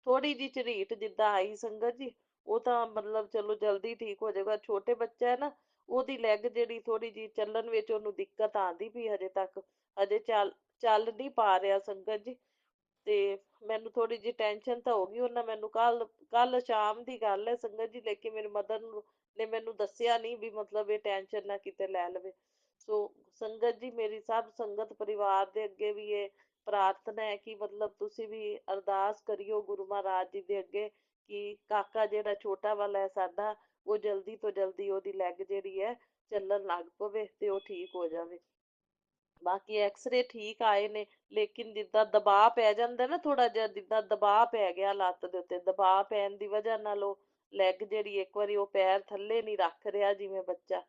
ਥੋੜੀ ਜਿਹੀ ਝਰੀਟ ਜਿੱਦਾਂ ਆਈ ਸੰਗਤ ਜੀ, ਉਹ ਤਾਂ ਮਤਲਬ ਚਲੋ ਜਲਦੀ ਠੀਕ ਹੋ ਜਾਏਗਾ। ਛੋਟੇ ਬੱਚਾ ਹੈ ਨਾ, ਉਹਦੀ ਲੈਗ ਜਿਹੜੀ ਥੋੜੀ ਜਿਹੀ ਚੱਲਣ ਵਿੱਚ ਉਹਨੂੰ ਦਿੱਕਤ ਆਉਂਦੀ ਪਈ ਹਜੇ ਤੱਕ, ਹਜੇ ਚੱਲ ਨਹੀਂ ਪਾ ਰਿਹਾ ਸੰਗਤ ਜੀ। ਤੇ ਮੈਨੂੰ ਥੋੜੀ ਜਿਹੀ ਟੈਨਸ਼ਨ ਤਾਂ ਹੋ ਗਈ। ਉਹਨਾਂ ਮੈਨੂੰ ਕੱਲ ਕੱਲ ਸ਼ਾਮ ਦੀ ਗੱਲ ਹੈ ਸੰਗਤ ਜੀ, ਲੇਕਿਨ ਮੇਰੀ ਮਦਰ ਨੇ ਮੈਨੂੰ ਦੱਸਿਆ ਨਹੀਂ ਵੀ ਮਤਲਬ ਇਹ ਟੈਨਸ਼ਨ ਨਾ ਕਿਤੇ ਲੈ ਲਵੇ। ਸੋ ਸੰਗਤ ਜੀ, ਮੇਰੀ ਸਭ ਸੰਗਤ ਪਰਿਵਾਰ ਦੇ ਅੱਗੇ ਵੀ ਇਹ ਪ੍ਰਾਰਥਨਾ ਹੈ ਕਿ ਮਤਲਬ ਤੁਸੀਂ ਵੀ ਅਰਦਾਸ ਕਰਿਓ ਗੁਰੂ ਮਹਾਰਾਜ ਜੀ ਦੇ ਅੱਗੇ ਕਿ ਕਾਕਾ ਜਿਹੜਾ ਛੋਟਾ ਵਾਲਾ ਹੈ ਸਾਡਾ, ਉਹ ਜਲਦੀ ਤੋਂ ਜਲਦੀ ਉਹਦੀ ਲੈਗ ਜਿਹੜੀ ਹੈ ਚੱਲਣ ਲੱਗ ਪਵੇ ਤੇ ਉਹ ਠੀਕ ਹੋ ਜਾਵੇ। ਬਾਕੀ ਐਕਸਰੇ ਠੀਕ ਆਏ ਨੇ, ਲੇਕਿਨ ਜਿੱਦਾਂ ਦਬਾਅ ਪੈ ਜਾਂਦਾ ਨਾ, ਥੋੜਾ ਜਿਹਾ ਜਿੱਦਾਂ ਦਬਾਅ ਪੈ ਗਿਆ ਲੱਤ ਦੇ ਉੱਤੇ, ਦਬਾਅ ਪੈਣ ਦੀ ਵਜ੍ਹਾ ਨਾਲ ਉਹ ਲੈਗ ਜਿਹੜੀ ਇੱਕ ਵਾਰੀ ਉਹ ਪੈਰ ਥੱਲੇ ਨਹੀਂ ਰੱਖ ਰਿਹਾ ਜਿਵੇਂ ਬੱਚਾ,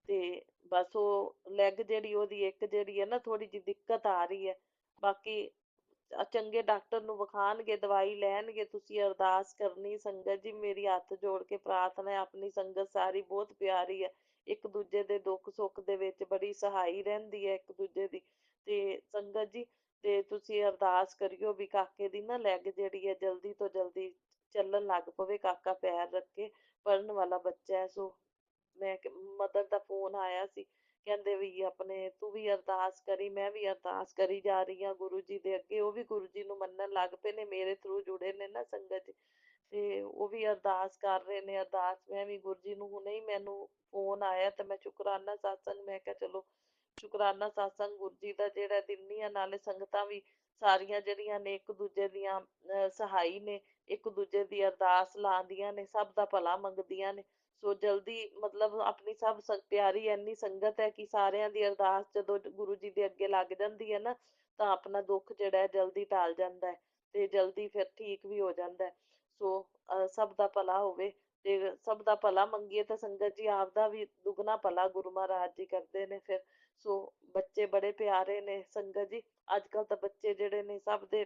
ਤੇ ਬਸ ਉਹ ਲੈਗ ਜਿਹੜੀ ਉਹਦੀ ਇੱਕ ਜਿਹੜੀ ਹੈ ਨਾ ਥੋੜੀ ਜਿਹੀ ਦਿੱਕਤ ਆ ਰਹੀ ਹੈ। ਬਾਕੀ ਚੰਗੇ ਡਾਕਟਰ ਨੂੰ ਵਿਖਾਣਗੇ, ਦਵਾਈ ਲੈਣਗੇ। ਤੁਸੀਂ ਅਰਦਾਸ ਕਰਨੀ ਸੰਗਤ ਜੀ, ਮੇਰੀ ਹੱਥ ਜੋੜ ਕੇ ਪ੍ਰਾਰਥਨਾ ਹੈ। ਆਪਣੀ ਸੰਗਤ ਸਾਰੀ ਬਹੁਤ ਪਿਆਰੀ ਹੈ, ਇੱਕ ਦੂਜੇ ਦੇ ਦੁੱਖ ਸੁੱਖ ਦੇ ਵਿੱਚ ਬੜੀ ਸਹਾਈ ਰਹਿੰਦੀ ਹੈ ਇੱਕ ਦੂਜੇ ਦੀ। ਤੇ ਸੰਗਤ ਜੀ, ਤੇ ਤੁਸੀਂ ਅਰਦਾਸ ਕਰਿਓ ਵੀ ਕਾਕੇ ਦੀ ਨਾ ਲੈਗ ਜਿਹੜੀ ਹੈ ਜਲਦੀ ਤੋਂ ਜਲਦੀ ਚੱਲਣ ਲੱਗ ਪਵੇ, ਕਾਕਾ ਪੈਰ ਰੱਖੇ, ਪੜ੍ਹਨ ਵਾਲਾ ਬੱਚਾ ਹੈ। ਸੋ ਮੈਂ ਮਦਰ ਦਾ ਫੋਨ ਆਇਆ ਸੀ, ਕਹਿੰਦੇ ਵੀ ਆਪਣੇ ਤੂੰ ਵੀ ਅਰਦਾਸ ਕਰੀ। ਮੈਂ ਵੀ ਅਰਦਾਸ ਕਰੀ ਜਾ ਰਹੀ ਹਾਂ ਗੁਰੂ ਜੀ ਦੇ ਅੱਗੇ। ਉਹ ਵੀ ਗੁਰੂ ਜੀ ਨੂੰ ਮੰਨਣ ਲੱਗ ਪਏ ਨੇ, ਮੇਰੇ ਥਰੂ ਜੁੜੇ ਨੇ ਨਾ ਸੰਗਤ ਜੀ, ਤੇ ਉਹ ਵੀ ਅਰਦਾਸ ਕਰ ਰਹੇ ਨੇ। ਅਰਦਾਸ ਮੈਂ ਵੀ ਗੁਰੂ ਜੀ ਨੂੰ, ਹੁਣੇ ਹੀ ਮੈਨੂੰ ਫੋਨ ਆਇਆ ਤੇ ਮੈਂ ਸ਼ੁਕਰਾਨਾ ਸਤਸੰਗ, ਮੈਂ ਕਿਹਾ ਚਲੋ ਸ਼ੁਕਰਾਨਾ ਸਤਸੰਗ ਗੁਰੂ ਜੀ ਦਾ ਜਿਹੜਾ ਦਿੰਨੀ ਆ, ਨਾਲੇ ਸੰਗਤਾਂ ਵੀ ਸਾਰੀਆਂ ਜਿਹੜੀਆਂ ਨੇ ਇੱਕ ਦੂਜੇ ਦੀਆਂ ਸਹਾਈ ਨੇ, ਇੱਕ ਦੂਜੇ ਦੀ ਅਰਦਾਸ ਲਾਉਂਦੀਆਂ ਨੇ, ਸਭ ਦਾ ਭਲਾ ਮੰਗਦੀਆਂ ਨੇ। ਸੋ ਜਲਦੀ ਮਤਲਬ ਆਪਣੀ ਸਭ ਪਿਆਰੀ ਇੰਨੀ ਸੰਗਤ ਹੈ ਕਿ ਸਾਰਿਆਂ ਦੀ ਅਰਦਾਸ ਜਦੋਂ ਗੁਰੂ ਜੀ ਦੇ ਅੱਗੇ ਲੱਗ ਜਾਂਦੀ ਹੈ ਨਾ, ਤਾਂ ਆਪਣਾ ਦੁੱਖ ਜਿਹੜਾ ਹੈ ਜਲਦੀ ਟਾਲ ਜਾਂਦਾ ਹੈ ਤੇ ਜਲਦੀ ਫਿਰ ਠੀਕ ਵੀ ਹੋ ਜਾਂਦਾ ਹੈ। ਸੋ ਸਭ ਦਾ ਭਲਾ ਹੋਵੇ, ਤੇ ਸਭ ਦਾ ਭਲਾ ਮੰਗੀਏ ਤਾਂ ਸੰਗਤ ਜੀ ਆਪਦਾ ਵੀ ਦੁੱਗਣਾ ਭਲਾ ਗੁਰੂ ਮਹਾਰਾਜ ਜੀ ਕਰਦੇ ਨੇ ਫਿਰ। ਸੋ ਬੱਚੇ ਬੜੇ ਪਿਆਰੇ ਨੇ ਸੰਗਤ ਜੀ, ਅੱਜ ਕੱਲ ਤਾਂ ਬੱਚੇ ਜਿਹੜੇ ਨੇ ਸਭ ਦੇ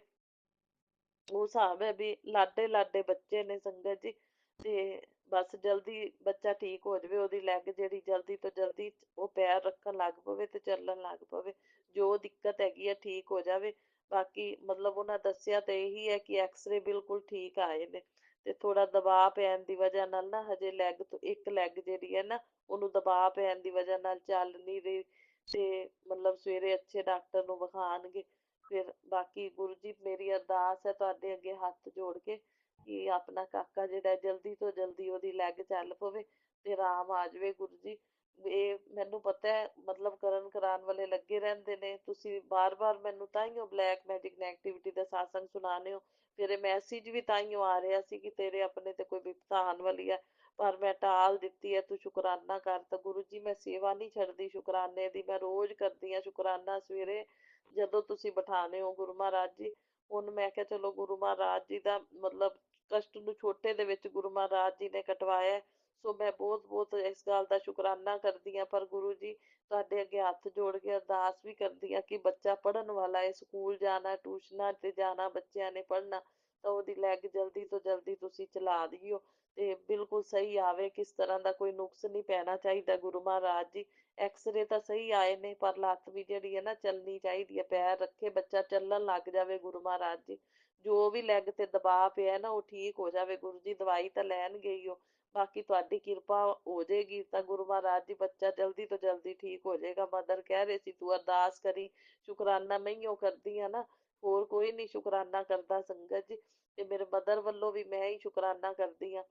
ਉਹ ਹਿਸਾਬ ਹੈ ਵੀ ਲਾਡੇ ਲਾਡੇ ਬੱਚੇ ਨੇ ਸੰਗਤ ਜੀ। ਤੇ ਬਸ ਜਲਦੀ ਬੱਚਾ ਠੀਕ ਹੋ ਜਾਵੇ, ਉਹਦੀ ਲੈਗ ਜਿਹੜੀ ਜਲਦੀ ਤੋਂ ਜਲਦੀ ਉਹ ਪੈਰ ਰੱਖਣ ਲੱਗ ਪਵੇ ਤੇ ਚੱਲਣ ਲੱਗ ਪਵੇ, ਜੋ ਦਿੱਕਤ ਹੈਗੀ ਹੈ ਠੀਕ ਹੋ ਜਾਵੇ। ਬਾਕੀ ਮਤਲਬ ਉਹਨਾਂ ਦੱਸਿਆ ਤੇ ਇਹੀ ਹੈ ਕਿ ਐਕਸਰੇ ਬਿਲਕੁਲ ਠੀਕ ਆਏ ਨੇ, ਤੇ ਥੋੜਾ ਦਬਾਅ ਪੈਣ ਦੀ ਵਜ੍ਹਾ ਨਾਲ ਨਾ ਹਜੇ ਲੈਗ ਤੋਂ ਇੱਕ ਲੈਗ ਜਿਹੜੀ ਹੈ ਨਾ, ਉਹਨੂੰ ਦਬਾਅ ਪੈਣ ਦੀ ਵਜ੍ਹਾ ਨਾਲ ਚੱਲ ਨਹੀਂ ਰਹੀ। ਤੇ ਮਤਲਬ ਸਵੇਰੇ ਅੱਛੇ ਡਾਕਟਰ ਨੂੰ ਵਿਖਾਣਗੇ ਫਿਰ। ਬਾਕੀ ਗੁਰੂ ਜੀ, ਮੇਰੀ ਅਰਦਾਸ ਹੈ ਤੁਹਾਡੇ ਅੱਗੇ ਹੱਥ ਜੋੜ ਕੇ ਕਿ ਆਪਣਾ ਕਾਕਾ ਜਿਹੜਾ ਜਲਦੀ ਤੋਂ ਜਲਦੀ ਉਹਦੀ ਲੈਗ ਚੱਲ ਪਵੇ ਤੇ ਆਰਾਮ ਆ ਜਾਵੇ। ਗੁਰੂ ਜੀ, ਇਹ ਮੈਨੂੰ ਪਤਾ ਹੈ ਮਤਲਬ ਕਰਨ ਕਰਾਉਣ ਵਾਲੇ ਲੱਗੇ ਰਹਿੰਦੇ ਨੇ। ਤੁਸੀਂ ਬਾਰ-ਬਾਰ ਮੈਨੂੰ ਤਾਂਹੀਓ ਬਲੈਕ ਮੈਜਿਕ ਨੈਗੇਟਿਵਿਟੀ ਦਾ ਸਾਸੰਗ ਸੁਣਾਉਂਦੇ ਹੋ, ਤੇਰੇ ਮੈਸੇਜ ਵੀ ਤਾਂਹੀਓ ਆ ਰਿਹਾ ਸੀ ਕਿ ਤੇਰੇ ਆਪਣੇ ਤੇ ਕੋਈ ਵਿਪਤਾ ਆਉਣ ਵਾਲੀ ਹੈ, ਪਰ ਮੈਂ ਟਾਲ ਦਿੱਤੀ ਹੈ। ਤੂੰ ਸ਼ੁਕਰਾਨਾ ਕਰ। ਤਾਂ ਗੁਰੂ ਜੀ, ਮੈਂ ਸੇਵਾ ਨਹੀਂ ਛੱਡਦੀ ਸ਼ੁਕਰਾਨੇ ਦੀ, ਮੈਂ ਰੋਜ਼ ਕਰਦੀ ਹਾਂ ਸ਼ੁਕਰਾਨਾ ਸਵੇਰੇ ਜਦੋਂ ਤੁਸੀਂ ਬਿਠਾਉਂਦੇ ਹੋ ਗੁਰੂ ਮਹਾਰਾਜ ਜੀ। ਹੁਣ ਮੈਂ ਕਿਹਾ ਚਲੋ ਗੁਰੂ ਮਹਾਰਾਜ ਜੀ ਦਾ ਮਤਲਬ ਕਸ਼ਟ ਨੂੰ ਛੋਟੇ ਦੇ ਵਿੱਚ ਗੁਰੂ ਮਹਾਰਾਜ ਜੀ ਨੇ ਕਟਵਾਇਆ, ਸੋ ਮੈਂ ਬਹੁਤ ਬਹੁਤ ਇਸ ਗੱਲ ਦਾ ਸ਼ੁਕਰਾਨਾ ਕਰਦੀ ਹਾਂ। ਪਰ ਗੁਰੂ ਜੀ, ਤੁਹਾਡੇ ਅੱਗੇ ਹੱਥ ਜੋੜ ਕੇ ਅਰਦਾਸ ਵੀ ਕਰਦੀ ਹਾਂ ਕਿ ਬੱਚਾ ਪੜ੍ਹਨ ਵਾਲਾ ਹੈ, ਸਕੂਲ ਜਾਣਾ, ਟਿਊਸ਼ਨਾਂ 'ਤੇ ਜਾਣਾ, ਬੱਚਿਆਂ ਨੇ ਪੜ੍ਹਨਾ, ਤਾਂ ਉਹਦੀ ਲੈਗ ਜਲਦੀ ਤੋਂ ਜਲਦੀ ਤੁਸੀਂ ਚਲਾ ਦਿਓ ਤੇ ਬਿਲਕੁਲ ਸਹੀ ਆਵੇ। ਕਿਸ ਤਰ੍ਹਾਂ ਦਾ ਕੋਈ ਨੁਕਸ ਨਹੀਂ ਪੈਣਾ ਚਾਹੀਦਾ ਗੁਰੂ ਮਹਾਰਾਜ ਜੀ। ਐਕਸਰੇ ਤਾਂ ਸਹੀ ਆਏ ਨੇ, ਪਰ ਲੱਤ ਵੀ ਜਿਹੜੀ ਹੈ ਨਾ ਚੱਲਣੀ ਚਾਹੀਦੀ ਹੈ, ਪੈਰ ਰੱਖੇ ਬੱਚਾ ਚੱਲਣ ਲੱਗ ਜਾਵੇ ਗੁਰੂ ਮਹਾਰਾਜ ਜੀ। ਜੋ ਵੀ ਲੈਗ ਤੇ ਦਬਾਅ ਪਿਆ ਨਾ ਉਹ ਠੀਕ ਹੋ ਜਾਵੇ ਗੁਰੂ ਜੀ। ਦਵਾਈ ਤਾਂ ਲੈਣਗੇ ਹੀ ਉਹ, ਬਾਕੀ ਤੁਹਾਡੀ ਕਿਰਪਾ ਹੋ ਜਾਏਗੀ ਤਾਂ ਗੁਰੂ ਮਹਾਰਾਜ ਜੀ ਬੱਚਾ ਜਲਦੀ ਤੋਂ ਜਲਦੀ ਠੀਕ ਹੋ ਜਾਏਗਾ। ਮਦਰ ਕਹਿ ਰਹੇ ਸੀ ਤੂੰ ਅਰਦਾਸ ਕਰੀ, ਸ਼ੁਕਰਾਨਾ ਮੈਂ ਹੀ ਉਹ ਕਰਦੀ ਹਾਂ ਨਾ, ਹੋਰ ਕੋਈ ਨਹੀਂ ਸ਼ੁਕਰਾਨਾ ਕਰਦਾ ਸੰਗਤ ਜੀ। ਤੇ ਮੇਰੇ ਮਦਰ ਵੱਲੋਂ ਵੀ ਮੈਂ ਹੀ ਸ਼ੁਕਰਾਨਾ ਕਰਦੀ ਹਾਂ,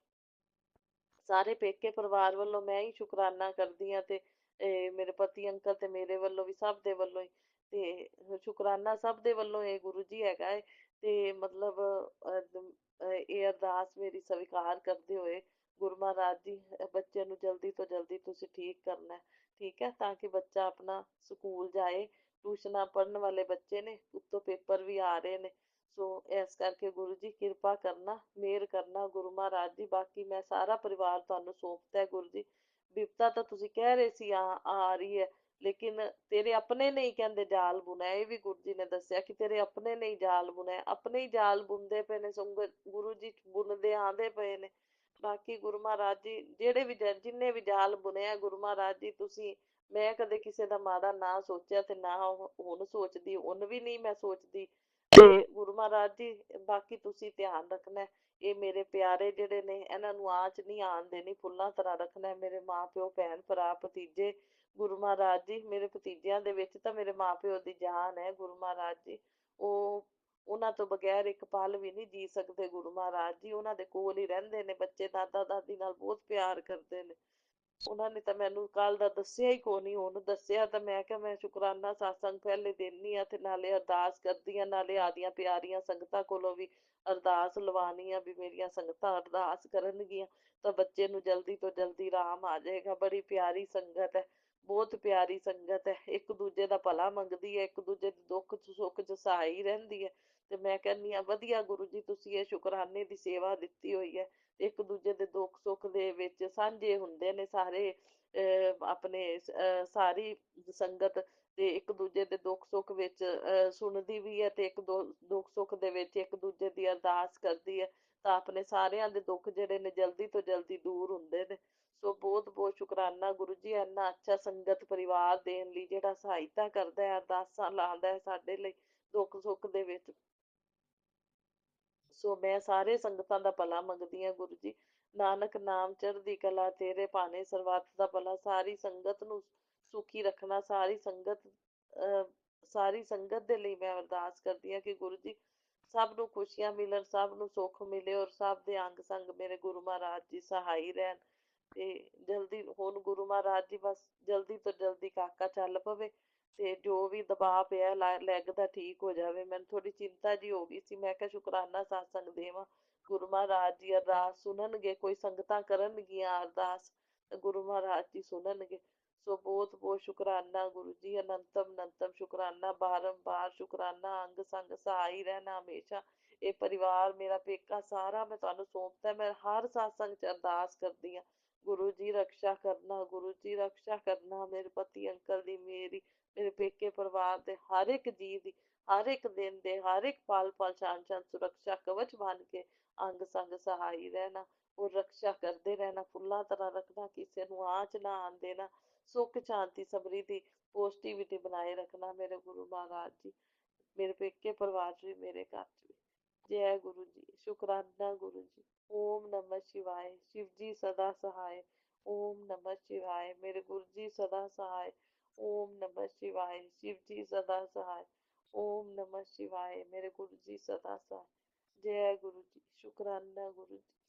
ਸਾਰੇ ਪੇਕੇ ਪਰਿਵਾਰ ਵੱਲੋਂ ਮੈਂ ਹੀ ਸ਼ੁਕਰਾਨਾ ਕਰਦੀ ਹਾਂ। ਤੇ ਮੇਰੇ ਪਤੀ ਅੰਕਲ ਤੇ ਮੇਰੇ ਵੱਲੋਂ ਵੀ, ਸਭ ਦੇ ਵੱਲੋਂ ਹੀ। ਤੇ ਸ਼ੁਕਰਾਨਾ ਸਭ ਦੇ ਵੱਲੋਂ ਇਹ ਗੁਰੂ ਜੀ ਹੈਗਾ ਹੈ। ਤੇ ਮਤਲਬ ਇਹ ਅਰਦਾਸ ਮੇਰੀ ਸਵੀਕਾਰ ਕਰਦੇ ਹੋਏ ਗੁਰੂ ਮਹਾਰਾਜ ਜੀ, ਬੱਚੇ ਨੂੰ ਜਲਦੀ ਤੋਂ ਜਲਦੀ ਤੁਸੀਂ ਠੀਕ ਕਰਨਾ, ਠੀਕ ਹੈ, ਤਾਂ ਕਿ ਬੱਚਾ ਆਪਣਾ ਸਕੂਲ ਜਾਏ। ਟਿਊਸ਼ਨਾਂ ਪੜ੍ਹਨ ਵਾਲੇ ਬੱਚੇ ਨੇ, ਉੱਤੋਂ ਪੇਪਰ ਵੀ ਆ ਰਹੇ ਨੇ। ਸੋ ਇਸ ਕਰਕੇ ਗੁਰੂ ਜੀ ਕਿਰਪਾ ਕਰਨਾ, ਮਿਹਰ ਕਰਨਾ ਗੁਰੂ ਮਹਾਰਾਜ ਜੀ। ਬਾਕੀ ਮੈਂ ਸਾਰਾ ਪਰਿਵਾਰ ਤੁਹਾਨੂੰ ਸੌਂਪਤਾ ਗੁਰੂ ਜੀ। ਬਿਪਤਾ ਤਾਂ ਤੁਸੀਂ ਕਹਿ ਰਹੇ ਸੀ ਆ ਰਹੀ ਹੈ, ਲੇਕਿਨ ਤੇਰੇ ਆਪਣੇ ਨੇ ਹੀ ਕਹਿੰਦੇ ਜਾਲ ਬੁਣਾ। ਇਹ ਵੀ ਗੁਰੂ ਜੀ ਨੇ ਦੱਸਿਆ ਕਿ ਤੇਰੇ ਆਪਣੇ ਨੇ ਹੀ ਜਾਲ ਬੁਣਾ, ਆਪਣੇ ਹੀ ਜਾਲ ਬੁਣਦੇ ਪਏ ਨੇ। ਗੁਰੂ ਜੀ ਬੁਣਦੇ ਆਂਦੇ ਪਏ ਨੇ। ਬਾਕੀ ਗੁਰੂ ਮਹਾਰਾਜ ਜੀ ਜਿਹੜੇ ਵੀ ਜਿੰਨੇ ਵੀ ਜਾਲ ਬੁਣਿਆ ਗੁਰੂ ਮਹਾਰਾਜ ਜੀ ਤੁਸੀਂ, ਮੈਂ ਕਦੇ ਕਿਸੇ ਦਾ ਮਾੜਾ ਨਾ ਸੋਚਿਆ ਤੇ ਨਾ ਹੁਣ ਸੋਚਦੀ, ਹੁਣ ਵੀ ਨਹੀਂ ਮੈਂ ਸੋਚਦੀ। ਤੇ ਗੁਰੂ ਮਹਾਰਾਜ ਜੀ ਬਾਕੀ ਤੁਸੀਂ ਧਿਆਨ ਰੱਖਣਾ। ਇਹ ਮੇਰੇ ਪਿਆਰੇ ਜਿਹੜੇ ਨੇ, ਇਹਨਾਂ ਨੂੰ ਆਂਚ ਨਹੀਂ ਆਣ ਦੇਣੀ, ਫੁੱਲਾਂ ਤਰ੍ਹਾਂ ਰੱਖਣਾ। ਮੇਰੇ ਮਾਂ ਪਿਓ, ਭੈਣ ਭਰਾ, ਭਤੀਜੇ, ਗੁਰੂ ਮਹਾਰਾਜ ਜੀ ਮੇਰੇ ਭਤੀਜਿਆਂ ਦੇ ਵਿੱਚ ਤਾਂ ਮੇਰੇ ਮਾਂ ਪਿਓ ਦੀ ਜਾਨ ਹੈ ਗੁਰੂ ਮਹਾਰਾਜ ਜੀ। ਉਹਨਾਂ ਤੋਂ ਬਗੈਰ ਇੱਕ ਪਲ ਵੀ ਨਹੀਂ ਜੀ ਸਕਦੇ ਗੁਰੂ ਮਹਾਰਾਜ ਜੀ। ਉਹਨਾਂ ਦੇ ਕੋਲ ਹੀ ਰਹਿੰਦੇ ਨੇ ਬੱਚੇ, ਦਾਦਾ ਦਾਦੀ ਨਾਲ ਬਹੁਤ ਪਿਆਰ ਕਰਦੇ ਨੇ। ਉਹਨਾਂ ਨੇ ਤਾਂ ਮੈਨੂੰ ਕੱਲ ਦਾ ਦੱਸਿਆ ਹੀ ਕੋਈ ਨਹੀਂ, ਹੁਣ ਦੱਸਿਆ ਤਾਂ ਮੈਂ ਕਿਹਾ ਮੈਂ ਸ਼ੁਕਰਾਨਾ ਸਤਸੰਗ ਪਹਿਲੇ ਦਿਨ ਆ, ਤੇ ਨਾਲੇ ਅਰਦਾਸ ਕਰਦੀ ਆ, ਨਾਲੇ ਆਦੀਆਂ ਪਿਆਰੀਆਂ ਸੰਗਤਾਂ ਕੋਲੋਂ ਵੀ ਅਰਦਾਸ ਲਵਾਉਣੀ ਆ ਵੀ ਮੇਰੀਆਂ ਸੰਗਤਾਂ ਅਰਦਾਸ ਕਰਨਗੀਆਂ ਤਾਂ ਬੱਚੇ ਨੂੰ ਜਲਦੀ ਤੋਂ ਜਲਦੀ ਆਰਾਮ ਆ ਜਾਏਗਾ। ਬੜੀ ਪਿਆਰੀ ਸੰਗਤ ਹੈ, ਬਹੁਤ ਪਿਆਰੀ ਸੰਗਤ ਹੈ, ਇੱਕ ਦੂਜੇ ਦਾ ਭਲਾ ਮੰਗਦੀ ਹੈ, ਇੱਕ ਦੂਜੇ ਦੇ ਦੁੱਖ ਸੁੱਖ ਚ ਸਹਾਈ ਰਹਿੰਦੀ ਹੈ। ਤੇ ਮੈਂ ਕਹਿੰਦੀ ਹਾਂ ਵਧੀਆ ਗੁਰੂ ਜੀ ਤੁਸੀਂ ਇਹ ਸ਼ੁਕਰਾਨੇ ਦੀ ਸੇਵਾ ਦਿੱਤੀ ਹੋਈ ਹੈ। ਇੱਕ ਦੂਜੇ ਦੇ ਦੁੱਖ ਸੁੱਖ ਦੇ ਵਿੱਚ ਸਾਂਝੇ ਹੁੰਦੇ ਨੇ ਸਾਰੇ, ਆਪਣੇ ਸਾਰੀ ਸੰਗਤ। ਤੇ ਇੱਕ ਦੂਜੇ ਦੇ ਦੁੱਖ ਸੁੱਖ ਵਿੱਚ ਸੁਣਦੀ ਵੀ ਹੈ, ਤੇ ਇੱਕ ਦੁੱਖ ਸੁੱਖ ਦੇ ਵਿੱਚ ਇੱਕ ਦੂਜੇ ਦੀ ਅਰਦਾਸ ਕਰਦੀ ਹੈ, ਤਾਂ ਆਪਣੇ ਸਾਰਿਆਂ ਦੇ ਦੁੱਖ ਜਿਹੜੇ ਨੇ ਜਲਦੀ ਤੋਂ ਜਲਦੀ ਦੂਰ ਹੁੰਦੇ ਨੇ। ਸੋ ਬਹੁਤ ਬਹੁਤ ਸ਼ੁਕਰਾਨਾ ਗੁਰੂ ਜੀ, ਇੰਨਾ ਅੱਛਾ ਸੰਗਤ ਪਰਿਵਾਰ ਦੇਣ ਲਈ, ਜਿਹੜਾ ਸਹਾਇਤਾ ਕਰਦਾ ਹੈ, ਅਰਦਾਸਾਂ ਲਾਉਂਦਾ ਹੈ ਸਾਡੇ ਲਈ ਦੁੱਖ ਸੁੱਖ ਦੇ ਵਿੱਚ। ਸੋ ਮੈਂ ਸਾਰੇ ਸੰਗਤਾਂ ਦਾ ਭਲਾ ਮੰਗਦੀ ਹਾਂ ਗੁਰੂ ਜੀ। ਨਾਨਕ ਨਾਮ ਚੜ੍ਹਦੀ ਕਲਾ, ਤੇਰੇ ਭਾਣੇ ਸਰਬੱਤ ਦਾ ਭਲਾ। ਸਾਰੀ ਸੰਗਤ ਨੂੰ ਸੁਖੀ ਰੱਖਣਾ, ਸਾਰੀ ਸੰਗਤ ਦੇ ਲਈ ਮੈਂ ਅਰਦਾਸ ਕਰਦੀ ਹਾਂ ਕਿ ਗੁਰੂ ਜੀ ਸਭ ਨੂੰ ਖੁਸ਼ੀਆਂ ਮਿਲਣ, ਸਭ ਨੂੰ ਸੁੱਖ ਮਿਲੇ, ਔਰ ਸਭ ਦੇ ਅੰਗ ਸੰਗ ਮੇਰੇ ਗੁਰੂ ਮਹਾਰਾਜ ਜੀ ਸਹਾਈ ਰਹਿਣ। ਤੇ ਜਲਦੀ ਹੁਣ ਗੁਰੂ ਮਹਾਰਾਜ ਜੀ ਬਸ ਜਲਦੀ ਤੋਂ ਜਲਦੀ ਕਾਕਾ ਚੱਲ ਪਵੇ, ਤੇ ਜੋ ਵੀ ਦਬਾਅ ਪਿਆ ਲੈਗ ਦਾ ਠੀਕ ਹੋ ਜਾਵੇ। ਮੈਨੂੰ ਥੋੜੀ ਚਿੰਤਾ ਜੀ ਹੋ ਗਈ ਸੀ, ਮੈਂ ਕਿਹਾ ਸ਼ੁਕਰਾਨਾ ਸਤਸੰਗ ਦੇਵਾਂ, ਗੁਰੂ ਮਹਾਰਾਜ ਜੀ ਅਰਦਾਸ ਸੁਣਨਗੇ, ਕੋਈ ਸੰਗਤਾਂ ਕਰਨਗੀਆਂ ਅਰਦਾਸ, ਗੁਰੂ ਮਹਾਰਾਜ ਜੀ ਸੁਣਨਗੇ। ਸੋ ਬਹੁਤ ਬਹੁਤ ਸ਼ੁਕਰਾਨਾ ਗੁਰੂ ਜੀ, ਅਨੰਤਮ ਅਨੰਤਮ ਸ਼ੁਕਰਾਨਾ, ਬਾਰੰਬਾਰ ਸ਼ੁਕਰਾਨਾ। ਅੰਗ ਸੰਗ ਸਹਾਈ ਰਹਿਣਾ ਹਮੇਸ਼ਾ। ਇਹ ਪਰਿਵਾਰ ਮੇਰਾ ਪੇਕਾ ਸਾਰਾ ਮੈਂ ਤੁਹਾਨੂੰ ਸੌਂਪਤਾ। ਮੈਂ ਹਰ ਸਤਸੰਗ ਚ ਅਰਦਾਸ ਕਰਦੀ ਹਾਂ, ਗੁਰੂ ਜੀ ਰਕਸ਼ਾ ਕਰਨਾ, ਗੁਰੂ ਜੀ ਰਕਸ਼ਾ ਕਰਨਾ, ਮੇਰੇ ਪਤੀ ਅੰਕਲ ਦੀ, ਮੇਰੀ, ਮੇਰੇ ਪੇਕੇ ਪਰਿਵਾਰ ਦੇ, ਹਰ ਇੱਕ ਜੀਅ ਦੀ, ਹਰ ਇੱਕ ਦਿਨ ਦੇ, ਹਰ ਇੱਕ ਪਲ ਪਲ ਛਾਨ ਛਾਨ ਸੁਰੱਖਿਆ ਕਵਚ ਬਣ ਕੇ ਅੰਗ ਸੰਗ ਸਹਾਈ ਰਹਿਣਾ, ਉਹ ਰਕਸ਼ਾ ਕਰਦੇ ਰਹਿਣਾ, ਫੁੱਲਾਂ ਤਰ੍ਹਾਂ ਰੱਖਣਾ, ਕਿਸੇ ਨੂੰ ਆਂਚ ਨਾ ਆਣ ਦੇਣਾ, ਸੁੱਖ ਸ਼ਾਂਤੀ ਸਬਰੀ ਦੀ ਪੋਜ਼ਟਿਵਿਟੀ ਬਣਾਏ ਰੱਖਣਾ ਮੇਰੇ ਗੁਰੂ ਮਹਾਰਾਜ ਜੀ, ਮੇਰੇ ਪੇਕੇ ਪਰਿਵਾਰ ਚ ਵੀ, ਮੇਰੇ ਘਰ ਚ ਵੀ। ਜੈ ਗੁਰੂ ਜੀ, ਸ਼ੁਕਰਾਨਾ ਗੁਰੂ ਜੀ। ਓਮ ਨਮः शिवाय, शिव जी सदा सहाय। ओम नमः शिवाय, मेरे गुरु जी सदा सहाय। ओम नमः शिवाय, शिव जी सदा सहाय। ओम नमः शिवाय, मेरे गुरु जी सदा सहाय। जय गुरु जी, शुकराना गुरु जी।